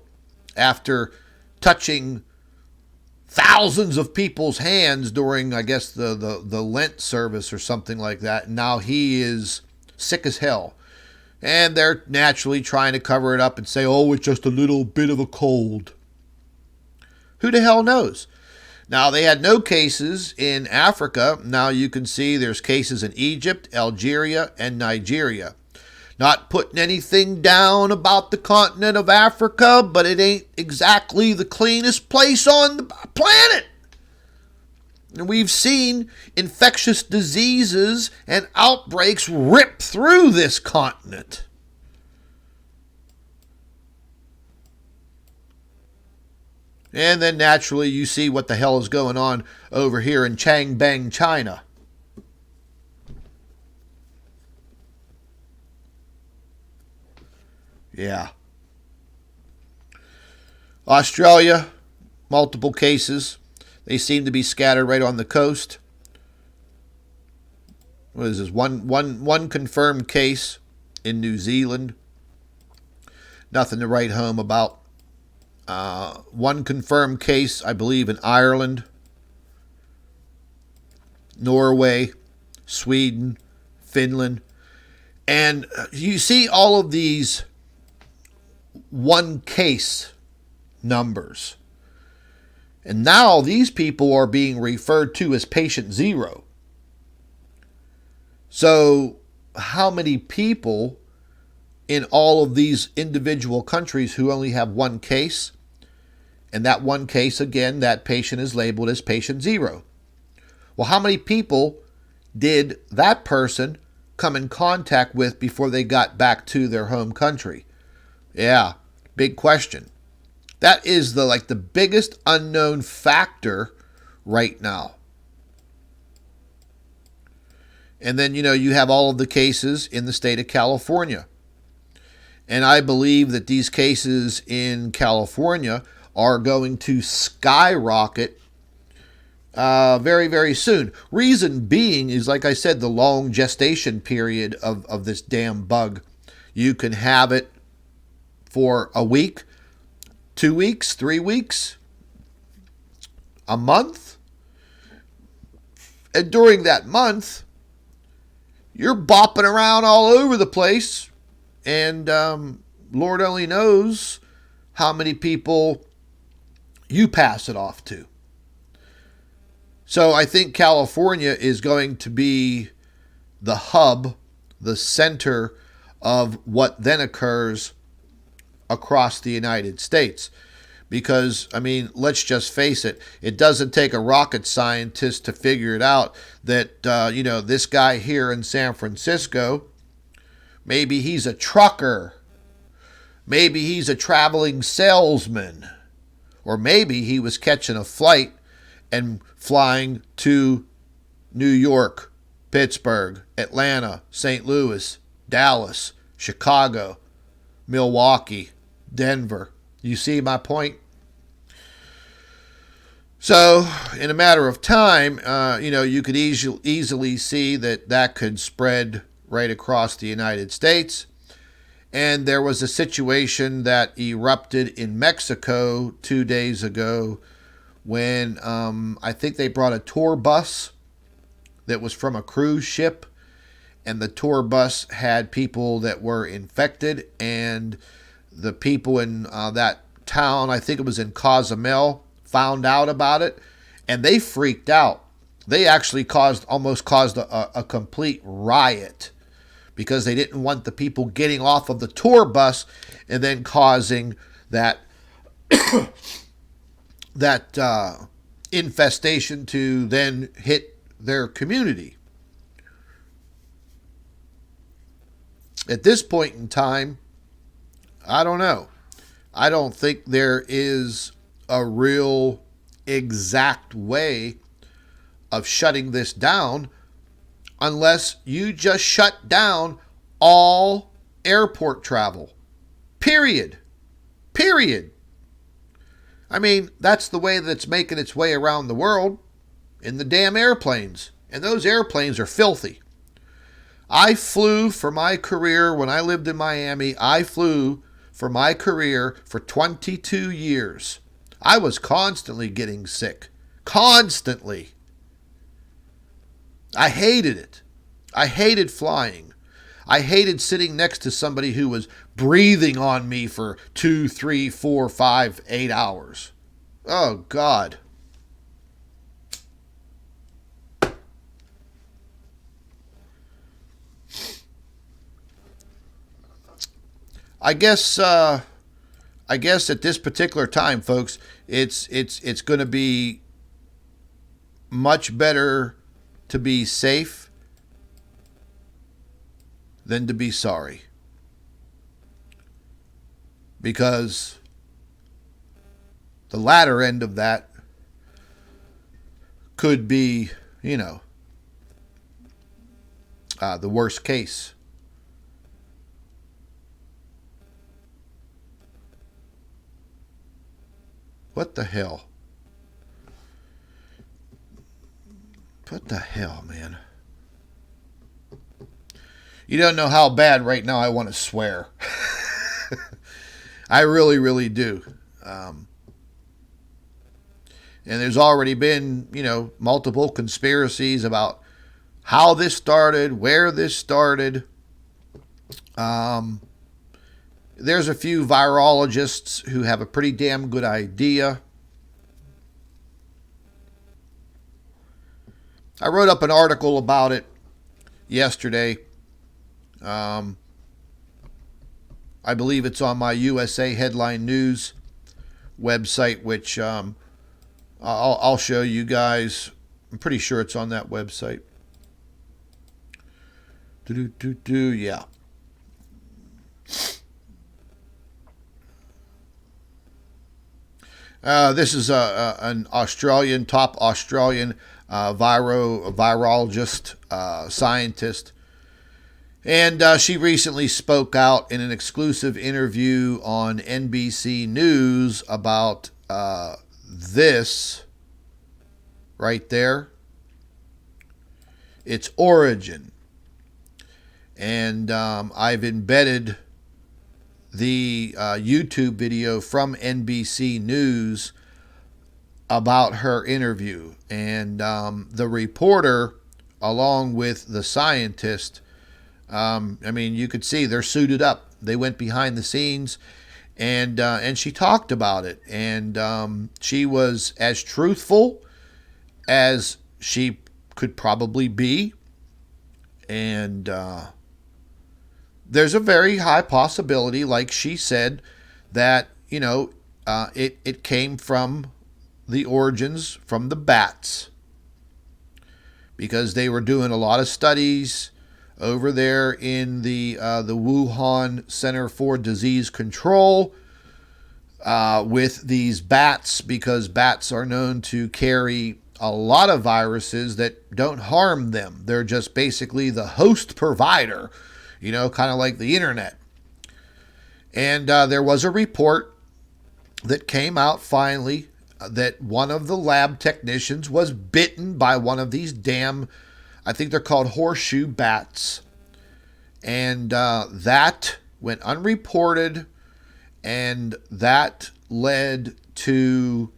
after touching thousands of people's hands during, I guess, the Lent service or something like that. And now he is sick as hell. And they're naturally trying to cover it up and say, oh, it's just a little bit of a cold. Who the hell knows? Now, they had no cases in Africa. Now you can see there's cases in Egypt, Algeria, and Nigeria. Not putting anything down about the continent of Africa, but it ain't exactly the cleanest place on the planet. And we've seen infectious diseases and outbreaks rip through this continent. And then naturally you see what the hell is going on over here in Changbang, China. Yeah. Australia, multiple cases. They seem to be scattered right on the coast. What is this? One confirmed case in New Zealand. Nothing to write home about. One confirmed case, I believe, in Ireland, Norway, Sweden, Finland. And you see all of these one case numbers. And now these people are being referred to as patient zero. So how many people in all of these individual countries who only have one case In that one case, again, that patient is labeled as patient 0. Well, how many people did that person come in contact with before they got back to their home country? Yeah, big question. That is the biggest unknown factor right now. And then, you have all of the cases in the state of California. And I believe that these cases in California are going to skyrocket very, very soon. Reason being is, like I said, the long gestation period of this damn bug. You can have it for a week, 2 weeks, 3 weeks, a month. And during that month, you're bopping around all over the place. And Lord only knows how many people you pass it off to. So I think California is going to be the hub, the center of what then occurs across the United States. Because, let's just face it, it doesn't take a rocket scientist to figure it out that, this guy here in San Francisco, maybe he's a trucker, maybe he's a traveling salesman, or maybe he was catching a flight and flying to New York, Pittsburgh, Atlanta, St. Louis, Dallas, Chicago, Milwaukee, Denver. You see my point? So, in a matter of time, you could easily see that could spread right across the United States. And there was a situation that erupted in Mexico 2 days ago when I think they brought a tour bus that was from a cruise ship. And the tour bus had people that were infected, and the people in that town, I think it was in Cozumel, found out about it, and they freaked out. They actually almost caused a complete riot because they didn't want the people getting off of the tour bus and then causing that infestation to then hit their community. At this point in time, I don't know. I don't think there is a real exact way of shutting this down unless you just shut down all airport travel. Period. That's the way that it's making its way around the world, in the damn airplanes. And those airplanes are filthy. I flew for my career when I lived in Miami. I flew for my career for 22 years. I was constantly getting sick. Constantly. I hated it. I hated flying. I hated sitting next to somebody who was breathing on me for 2, 3, 4, 5, 8 hours. Oh, God. I guess at this particular time, folks, it's going to be much better to be safe than to be sorry. Because the latter end of that could be, the worst case. What the hell? What the hell, man? You don't know how bad right now I want to swear. I really, really do. And there's already been, multiple conspiracies about how this started, where this started. There's a few virologists who have a pretty damn good idea. I wrote up an article about it yesterday. I believe it's on my USA Headline News website, which I'll show you guys. I'm pretty sure it's on that website. Yeah. This is an top Australian virologist, scientist. And she recently spoke out in an exclusive interview on NBC News about this right there. Its origin. And I've embedded the YouTube video from NBC News about her interview. And the reporter, along with the scientist, you could see they're suited up. They went behind the scenes, and she talked about it. And she was as truthful as she could probably be. And there's a very high possibility, like she said, that, it came from the origins from the bats, because they were doing a lot of studies over there in the Wuhan Center for Disease Control with these bats, because bats are known to carry a lot of viruses that don't harm them. They're just basically the host provider, kind of like the internet. And there was a report that came out finally that one of the lab technicians was bitten by one of these I think they're called horseshoe bats. And that went unreported, and that led to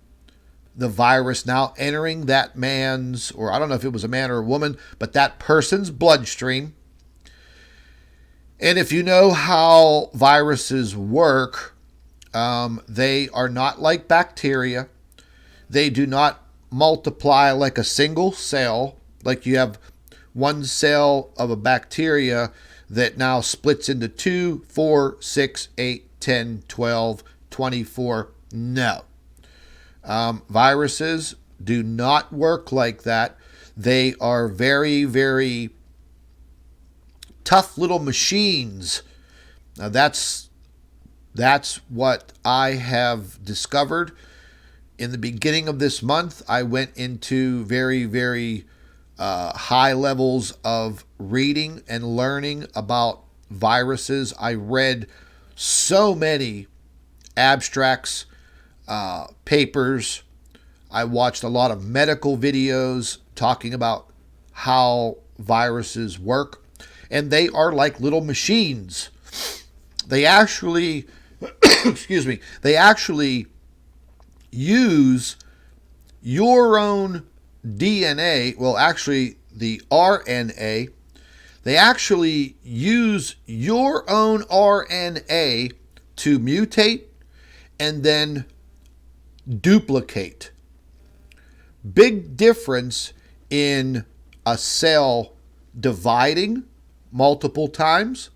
the virus now entering that man's, or I don't know if it was a man or a woman, but that person's bloodstream. And if you know how viruses work, they are not like bacteria. They do not multiply like a single cell, like you have one cell of a bacteria that now splits into 2, 4, 6, 8, 10, 12, 24. No. Viruses do not work like that. They are very, very tough little machines. Now that's what I have discovered. In the beginning of this month, I went into very, very high levels of reading and learning about viruses. I read so many abstracts, papers. I watched a lot of medical videos talking about how viruses work. And they are like little machines. They actually, they actually use your own DNA, well, actually the RNA, they actually use your own RNA to mutate and then duplicate. Big difference in a cell dividing multiple times.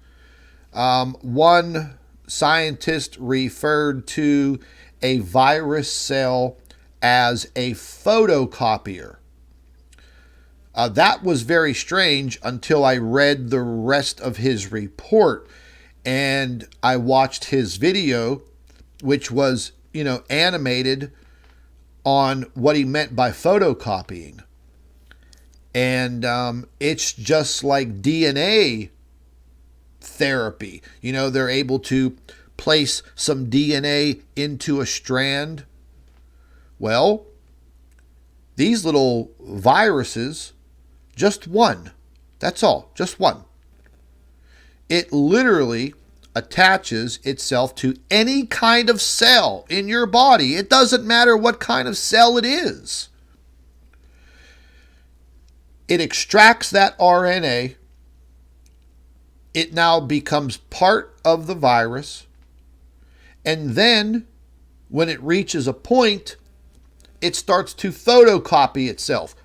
One scientist referred to a virus cell as a photocopier. That was very strange until I read the rest of his report and I watched his video, which was, animated on what he meant by photocopying. And it's just like DNA therapy. They're able to place some DNA into a strand. Well, these little viruses, just one. That's all, just one. It literally attaches itself to any kind of cell in your body. It doesn't matter what kind of cell it is. It extracts that RNA. It now becomes part of the virus. And then, when it reaches a point, it starts to photocopy itself.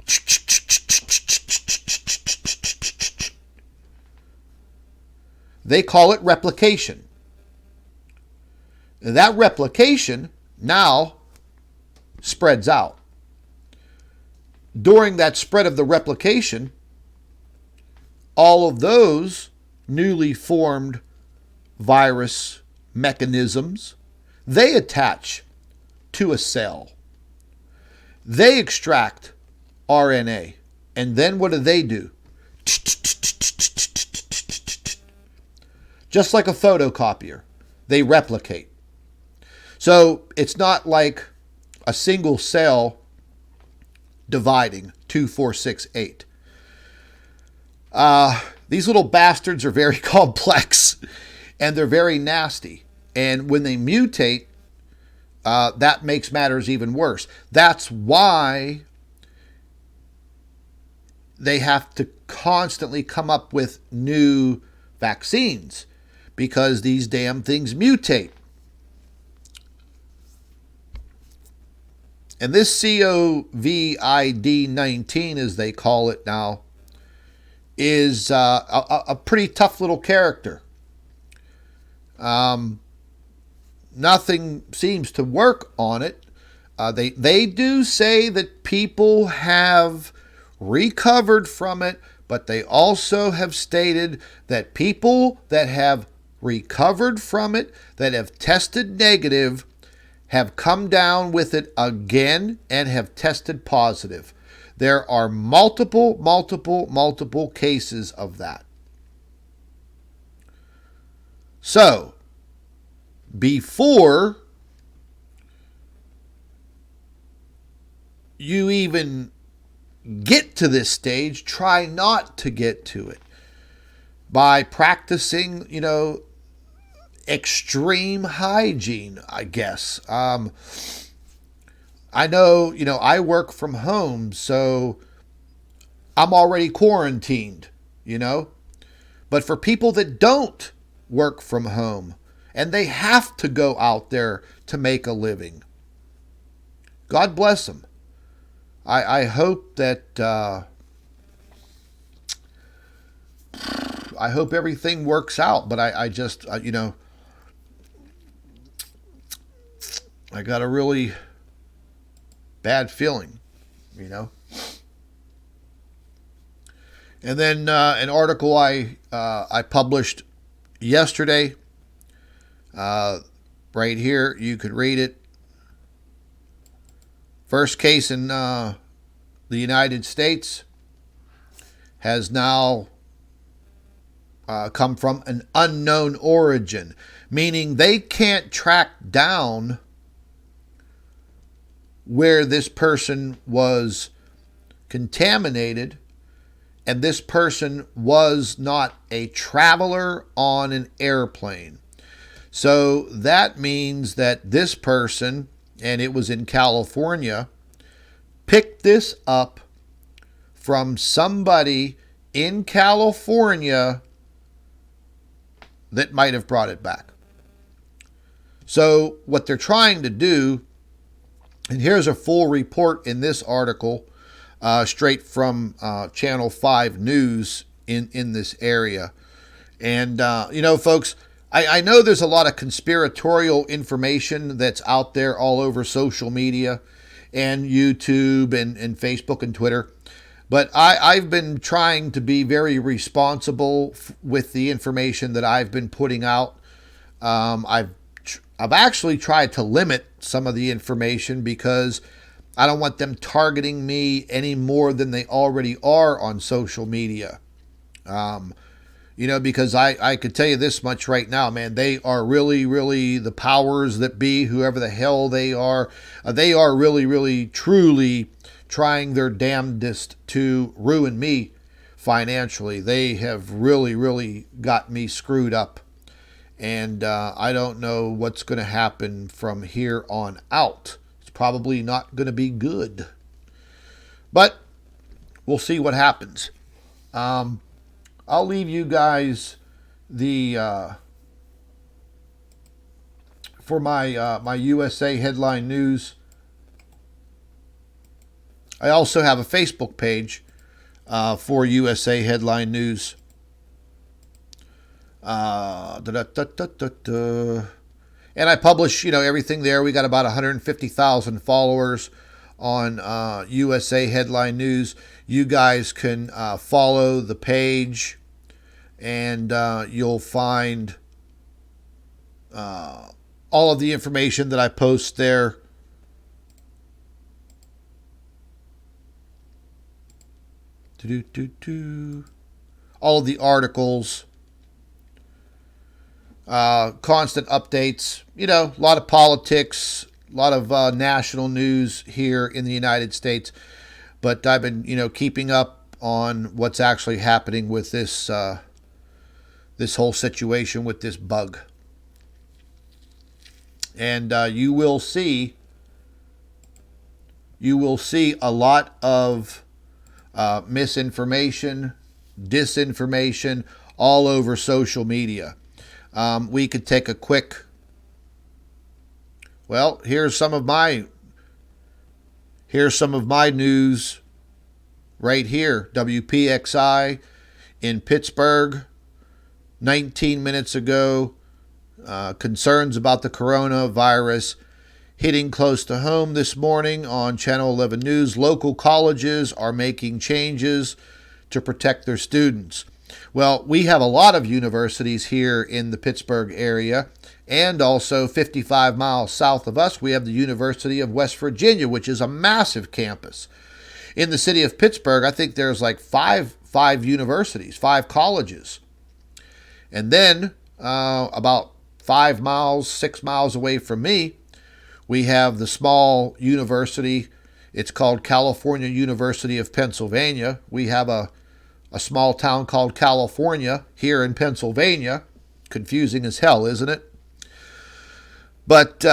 They call it replication. That replication now spreads out. During that spread of the replication, all of those newly formed virus mechanisms, they attach to a cell. They extract RNA. And then what do? Just like a photocopier, they replicate. So it's not like a single cell dividing 2, 4, 6, 8. These little bastards are very complex and they're very nasty. And when they mutate, that makes matters even worse. That's why they have to constantly come up with new vaccines, because these damn things mutate. And this COVID-19, as they call it now, is a pretty tough little character. Nothing seems to work on it. They do say that people have recovered from it, but they also have stated that people that have recovered from it, that have tested negative, have come down with it again and have tested positive. There are multiple cases of that. So, before you even get to this stage, try not to get to it by practicing, extreme hygiene, I guess. I know, I work from home, so I'm already quarantined, But for people that don't work from home and they have to go out there to make a living, God bless them. I hope that I hope everything works out, but I just I got a really bad feeling, And then an article I published yesterday, right here, you could read it. First case in the United States has now come from an unknown origin, meaning they can't track down where this person was contaminated, and this person was not a traveler on an airplane. So that means that this person, and it was in California, picked this up from somebody in California that might have brought it back. So what they're trying to do, and here's a full report in this article, straight from Channel 5 News in this area. And, folks, I know there's a lot of conspiratorial information that's out there all over social media and YouTube and Facebook and Twitter. But I've been trying to be very responsible with the information that I've been putting out. I've actually tried to limit some of the information because I don't want them targeting me any more than they already are on social media. Because I could tell you this much right now, man, they are really the powers that be, whoever the hell they are really, truly trying their damnedest to ruin me financially. They have really got me screwed up. And I don't know what's going to happen from here on out. It's probably not going to be good. But we'll see what happens. I'll leave you guys the for my USA headline news. I also have a Facebook page for USA headline news. And And I publish, everything there. We got about 150,000 followers on USA Headline News. You guys can follow the page, and you'll find all of the information that I post there. All of the articles, constant updates, a lot of politics, a lot of national news here in the United States. But I've been, keeping up on what's actually happening with this whole situation with this bug. And you will see a lot of misinformation, disinformation all over social media. We could take a quick. Well, here's some of my news right here. WPXI in Pittsburgh, 19 minutes ago. Concerns about the coronavirus hitting close to home this morning on Channel 11 News. Local colleges are making changes to protect their students. Well, we have a lot of universities here in the Pittsburgh area, and also 55 miles south of us, we have the University of West Virginia, which is a massive campus. In the city of Pittsburgh, I think there's like five universities, 5 colleges. And then about 5 miles, 6 miles away from me, we have the small university. It's called California University of Pennsylvania. We have a small town called California here in Pennsylvania. Confusing as hell, isn't it? But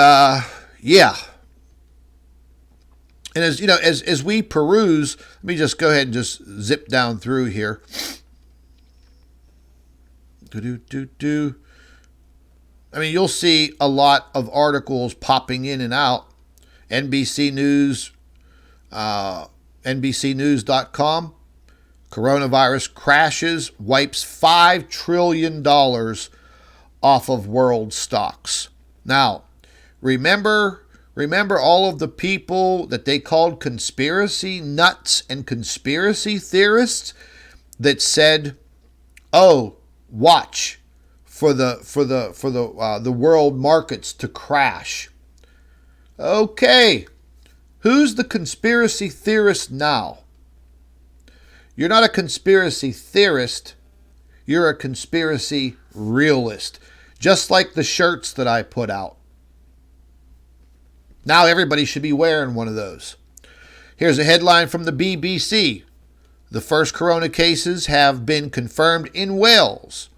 yeah. And as we peruse, let me just go ahead and just zip down through here. I mean, you'll see a lot of articles popping in and out. NBC News, NBCnews.com. Coronavirus crashes, wipes $5 trillion off of world stocks. Now, remember all of the people that they called conspiracy nuts and conspiracy theorists that said, "Oh, watch for the world markets to crash." Okay, who's the conspiracy theorist now? You're not a conspiracy theorist. You're a conspiracy realist. Just like the shirts that I put out. Now everybody should be wearing one of those. Here's a headline from the BBC. The first corona cases have been confirmed in Wales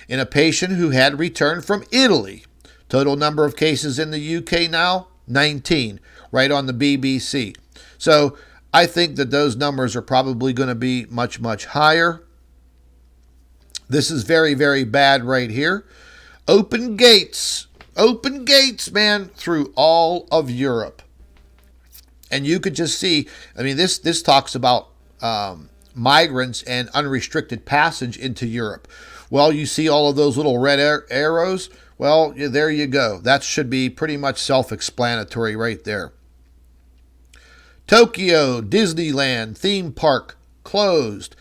in a patient who had returned from Italy. Total number of cases in the UK now, 19, right on the BBC. So I think that those numbers are probably going to be much, much higher. This is very, very bad right here. Open gates, man, through all of Europe. And you could just see, I mean, this talks about migrants and unrestricted passage into Europe. Well, you see all of those little red arrows? Well, there you go. That should be pretty much self-explanatory right there. Tokyo Disneyland theme park closed.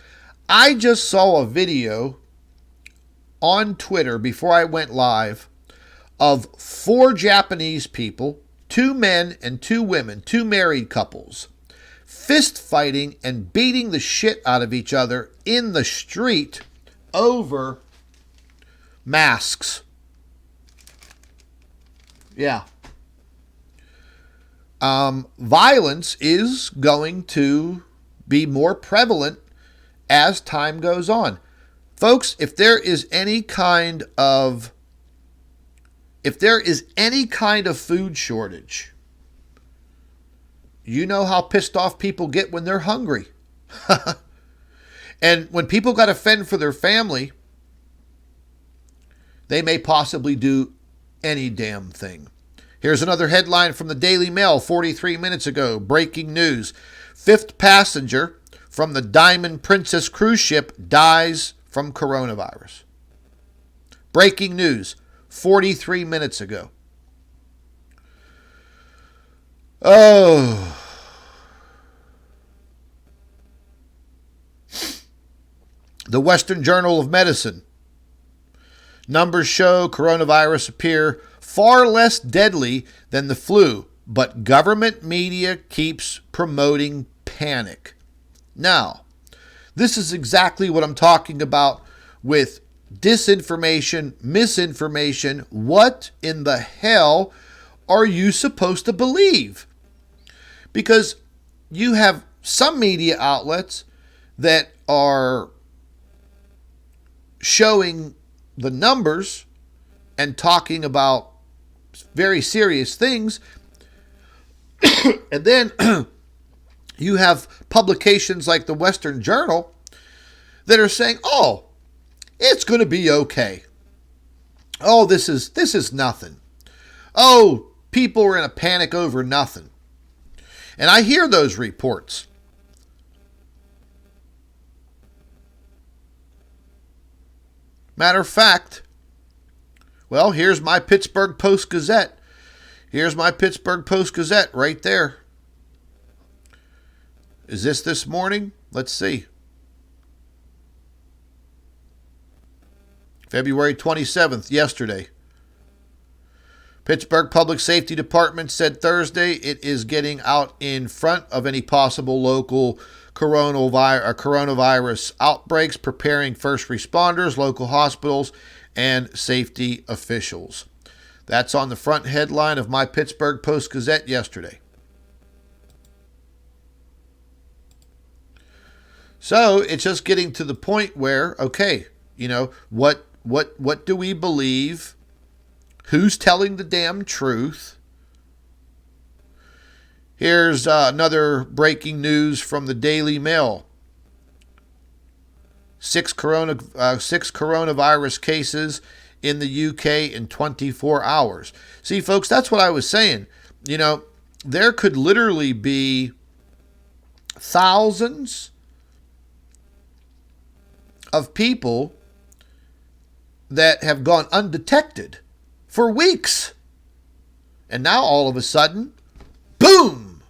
I just saw a video on Twitter before I went live of 4 Japanese people, 2 men and 2 women, 2 married couples, fist fighting and beating the shit out of each other in the street over masks. Yeah. Violence is going to be more prevalent as time goes on. Folks, if there is any kind of food shortage, you know how pissed off people get when they're hungry. And when people got to fend for their family, they may possibly do any damn thing. Here's another headline from the Daily Mail 43 minutes ago. Breaking news. 5th passenger from the Diamond Princess cruise ship dies from coronavirus. Breaking news 43 minutes ago. Oh. The Western Journal of Medicine. Numbers show coronavirus appear far less deadly than the flu, but government media keeps promoting panic. Now, this is exactly what I'm talking about with disinformation, misinformation. What in the hell are you supposed to believe? Because you have some media outlets that are showing the numbers and talking about very serious things. And then you have publications like the Western Journal that are saying, oh, it's going to be okay. Oh, this is nothing. Oh, people are in a panic over nothing. And I hear those reports. Matter of fact, well, here's my Pittsburgh Post-Gazette. Here's my Pittsburgh Post-Gazette right there. Is this morning? Let's see. February 27th, yesterday. Pittsburgh Public Safety Department said Thursday it is getting out in front of any possible local coronavirus outbreaks, preparing first responders, local hospitals, and safety officials. That's on the front headline of my Pittsburgh Post-Gazette yesterday. So it's just getting to the point where, okay, what do we believe? Who's telling the damn truth? Here's another breaking news from the Daily Mail. 6 coronavirus cases in the UK in 24 hours. See, folks, that's what I was saying. There could literally be thousands of people that have gone undetected for weeks. And now all of a sudden, boom!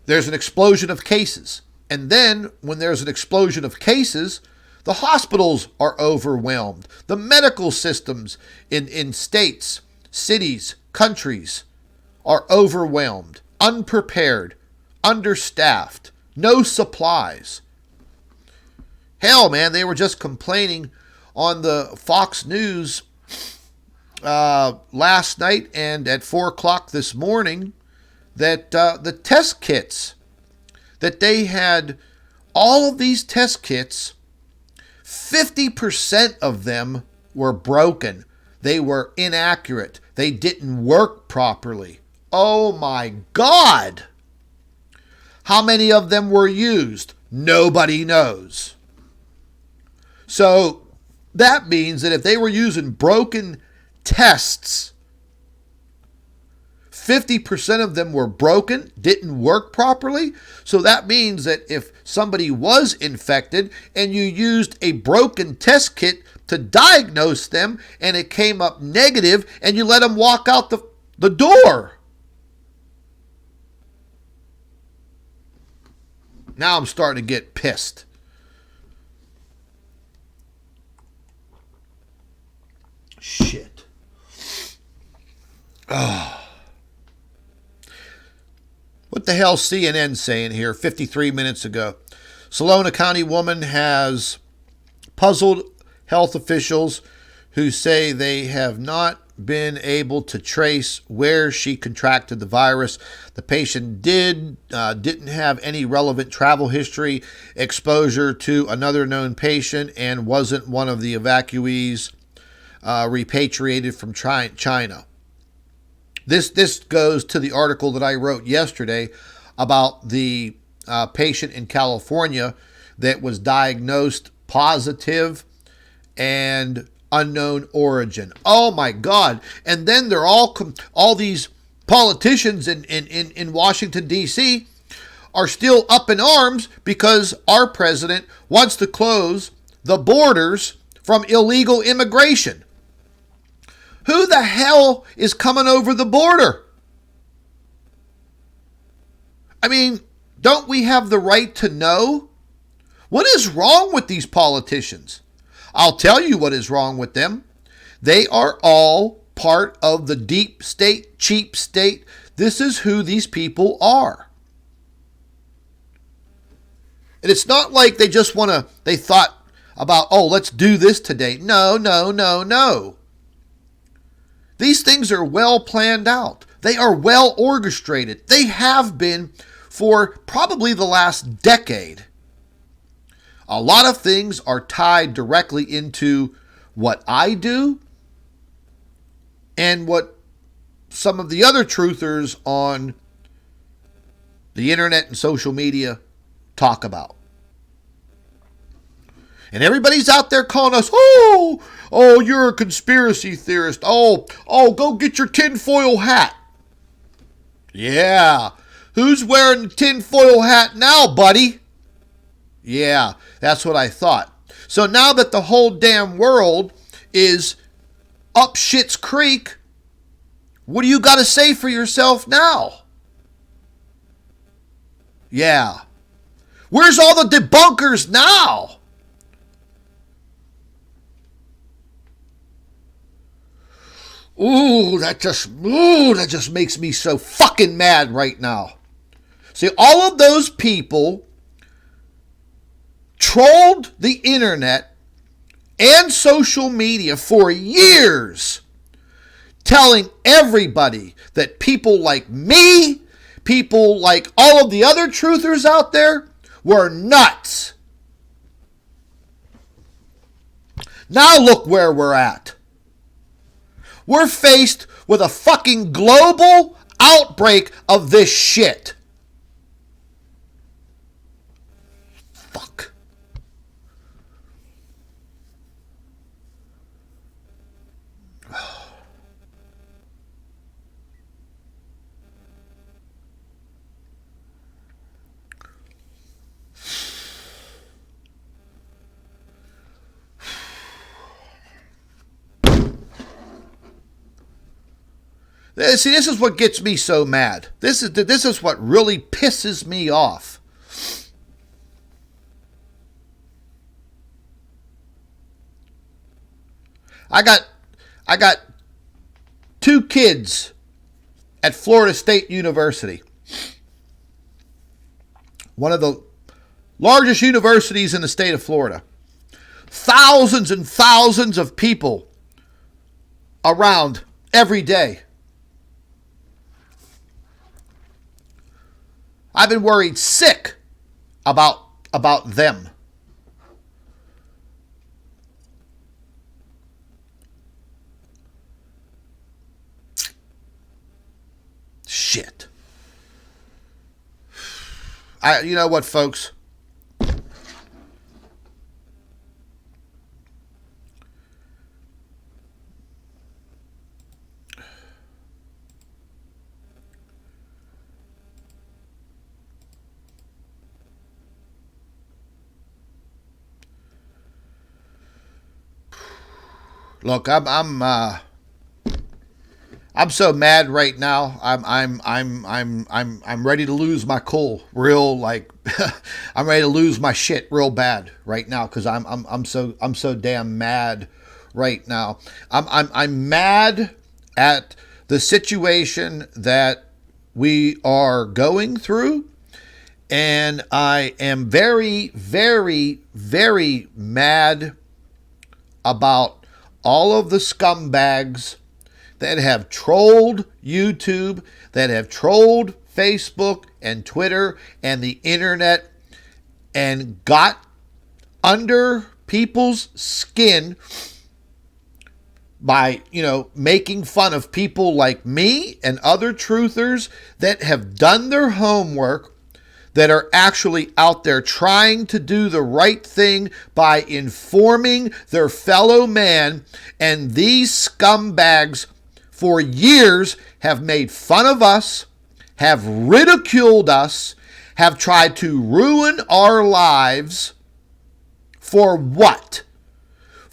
There's an explosion of cases. And then when there's an explosion of cases, the hospitals are overwhelmed. The medical systems in states, cities, countries are overwhelmed, unprepared, understaffed, no supplies. Hell, man, they were just complaining on the Fox News last night and at 4 o'clock this morning that the test kits, that they had all of these test kits, 50% of them were broken. They were inaccurate. They didn't work properly. Oh my God! How many of them were used? Nobody knows. So that means that if they were using broken tests, 50% of them were broken, didn't work properly. So that means that if somebody was infected and you used a broken test kit to diagnose them and it came up negative and you let them walk out the door. Now I'm starting to get pissed. Shit. Oh. What the hell CNN saying here 53 minutes ago? Salona County woman has puzzled health officials who say they have not been able to trace where she contracted the virus. The patient didn't have any relevant travel history, exposure to another known patient, and wasn't one of the evacuees repatriated from China. This goes to the article that I wrote yesterday about the patient in California that was diagnosed positive and unknown origin. Oh my God. And then they're all these politicians in Washington, D.C. are still up in arms because our president wants to close the borders from illegal immigration. Who the hell is coming over the border? I mean, don't we have the right to know? What is wrong with these politicians? I'll tell you what is wrong with them. They are all part of the deep state, cheap state. This is who these people are. And it's not like they just they thought about, oh, let's do this today. No, no, no, no. These things are well planned out. They are well orchestrated. They have been for probably the last decade. A lot of things are tied directly into what I do and what some of the other truthers on the internet and social media talk about. And everybody's out there calling us, oh, you're a conspiracy theorist. Oh, go get your tinfoil hat. Yeah. Who's wearing the tinfoil hat now, buddy? Yeah, that's what I thought. So now that the whole damn world is up shit's creek, what do you got to say for yourself now? Yeah. Where's all the debunkers now? That just makes me so fucking mad right now. See, all of those people trolled the internet and social media for years, telling everybody that people like me, people like all of the other truthers out there were nuts. Now look where we're at. We're faced with a fucking global outbreak of this shit. Fuck. See, this is what gets me so mad. This is what really pisses me off. I got 2 kids at Florida State University. One of the largest universities in the state of Florida. Thousands and thousands of people around every day. I've been worried sick about them. Shit. You know what, folks? Look, I'm so mad right now. I'm ready to lose my cool, I'm ready to lose my shit real bad right now because I'm so damn mad right now. I'm mad at the situation that we are going through, and I am very, very, very mad about all of the scumbags that have trolled YouTube, that have trolled Facebook and Twitter and the internet and got under people's skin by, making fun of people like me and other truthers that have done their homework, that are actually out there trying to do the right thing by informing their fellow man. And these scumbags for years have made fun of us, have ridiculed us, have tried to ruin our lives. For what?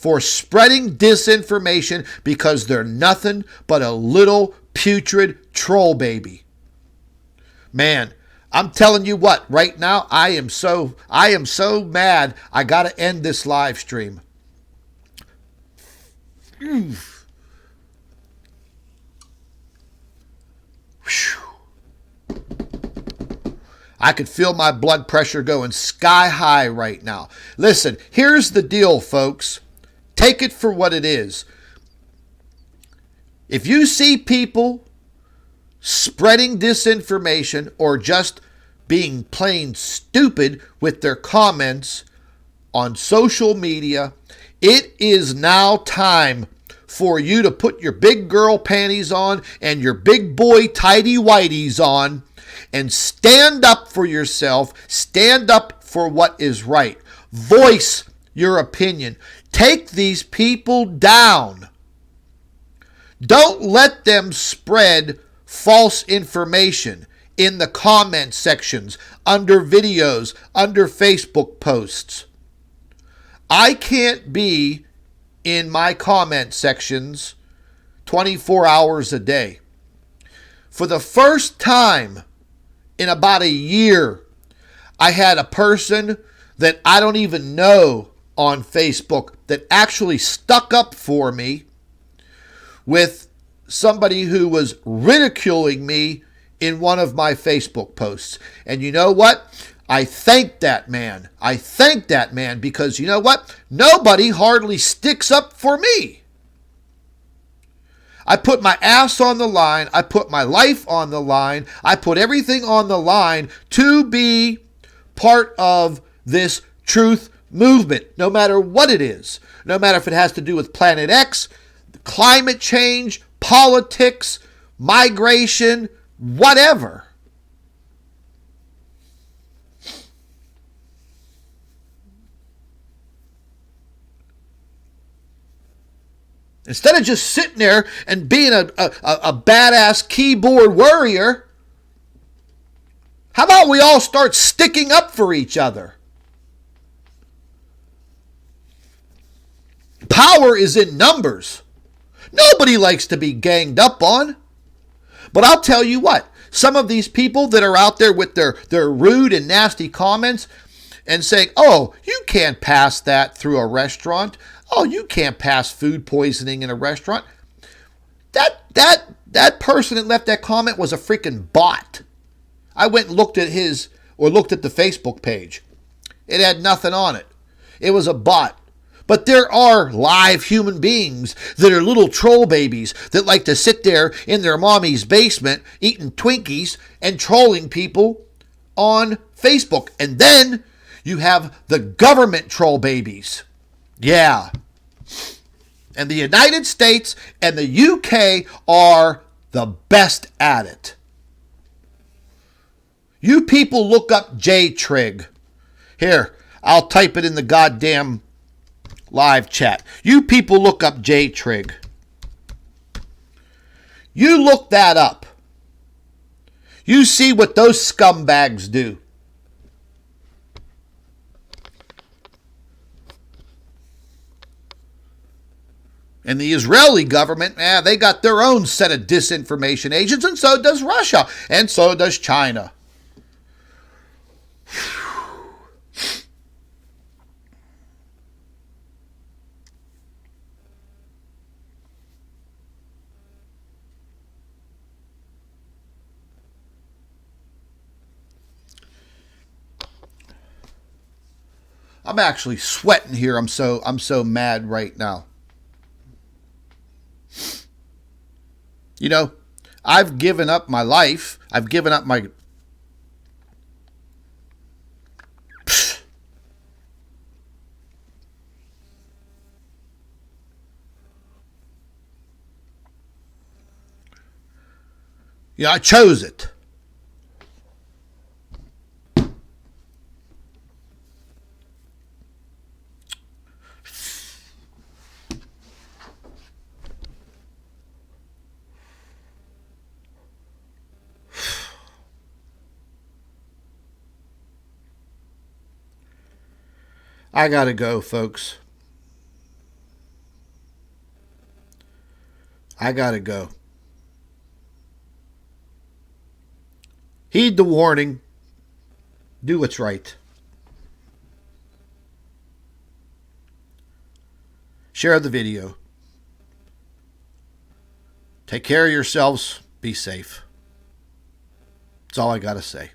for spreading disinformation because they're nothing but a little putrid troll baby. Man, I'm telling you what, right now I am so mad. I got to end this live stream. I could feel my blood pressure going sky high right now. Listen, here's the deal, folks. Take it for what it is. If you see people spreading disinformation or just being plain stupid with their comments on social media, it is now time for you to put your big girl panties on and your big boy tidy whities on and stand up for yourself. Stand up for what is right. Voice your opinion. Take these people down. Don't let them spread false information in the comment sections, under videos, under Facebook posts. I can't be in my comment sections 24 hours a day. For the first time in about a year, I had a person that I don't even know on Facebook that actually stuck up for me with somebody who was ridiculing me in one of my Facebook posts. And you know what? I thank that man. I thank that man because you know what? Nobody hardly sticks up for me. I put my ass on the line. I put my life on the line. I put everything on the line to be part of this truth movement, no matter what it is. No matter if it has to do with Planet X, climate change, politics, migration, whatever. Instead of just sitting there and being a badass keyboard warrior, how about we all start sticking up for each other? Power is in numbers. Nobody likes to be ganged up on. But I'll tell you what, some of these people that are out there with their rude and nasty comments and saying, oh, you can't pass that through a restaurant. Oh, you can't pass food poisoning in a restaurant. That person that left that comment was a freaking bot. I went and looked at the Facebook page. It had nothing on it. It was a bot. But there are live human beings that are little troll babies that like to sit there in their mommy's basement eating Twinkies and trolling people on Facebook. And then you have the government troll babies. Yeah. And the United States and the UK are the best at it. You people look up J-Trig. Here, I'll type it in the goddamn live chat. You people look up J-Trig. You look that up. You see what those scumbags do. And the Israeli government, they got their own set of disinformation agents, and so does Russia, and so does China. I'm actually sweating here. I'm so mad right now. You know, I've given up my life. I've given up my... Yeah, I chose it. I gotta go, folks. I gotta go. Heed the warning. Do what's right. Share the video. Take care of yourselves. Be safe. That's all I gotta say.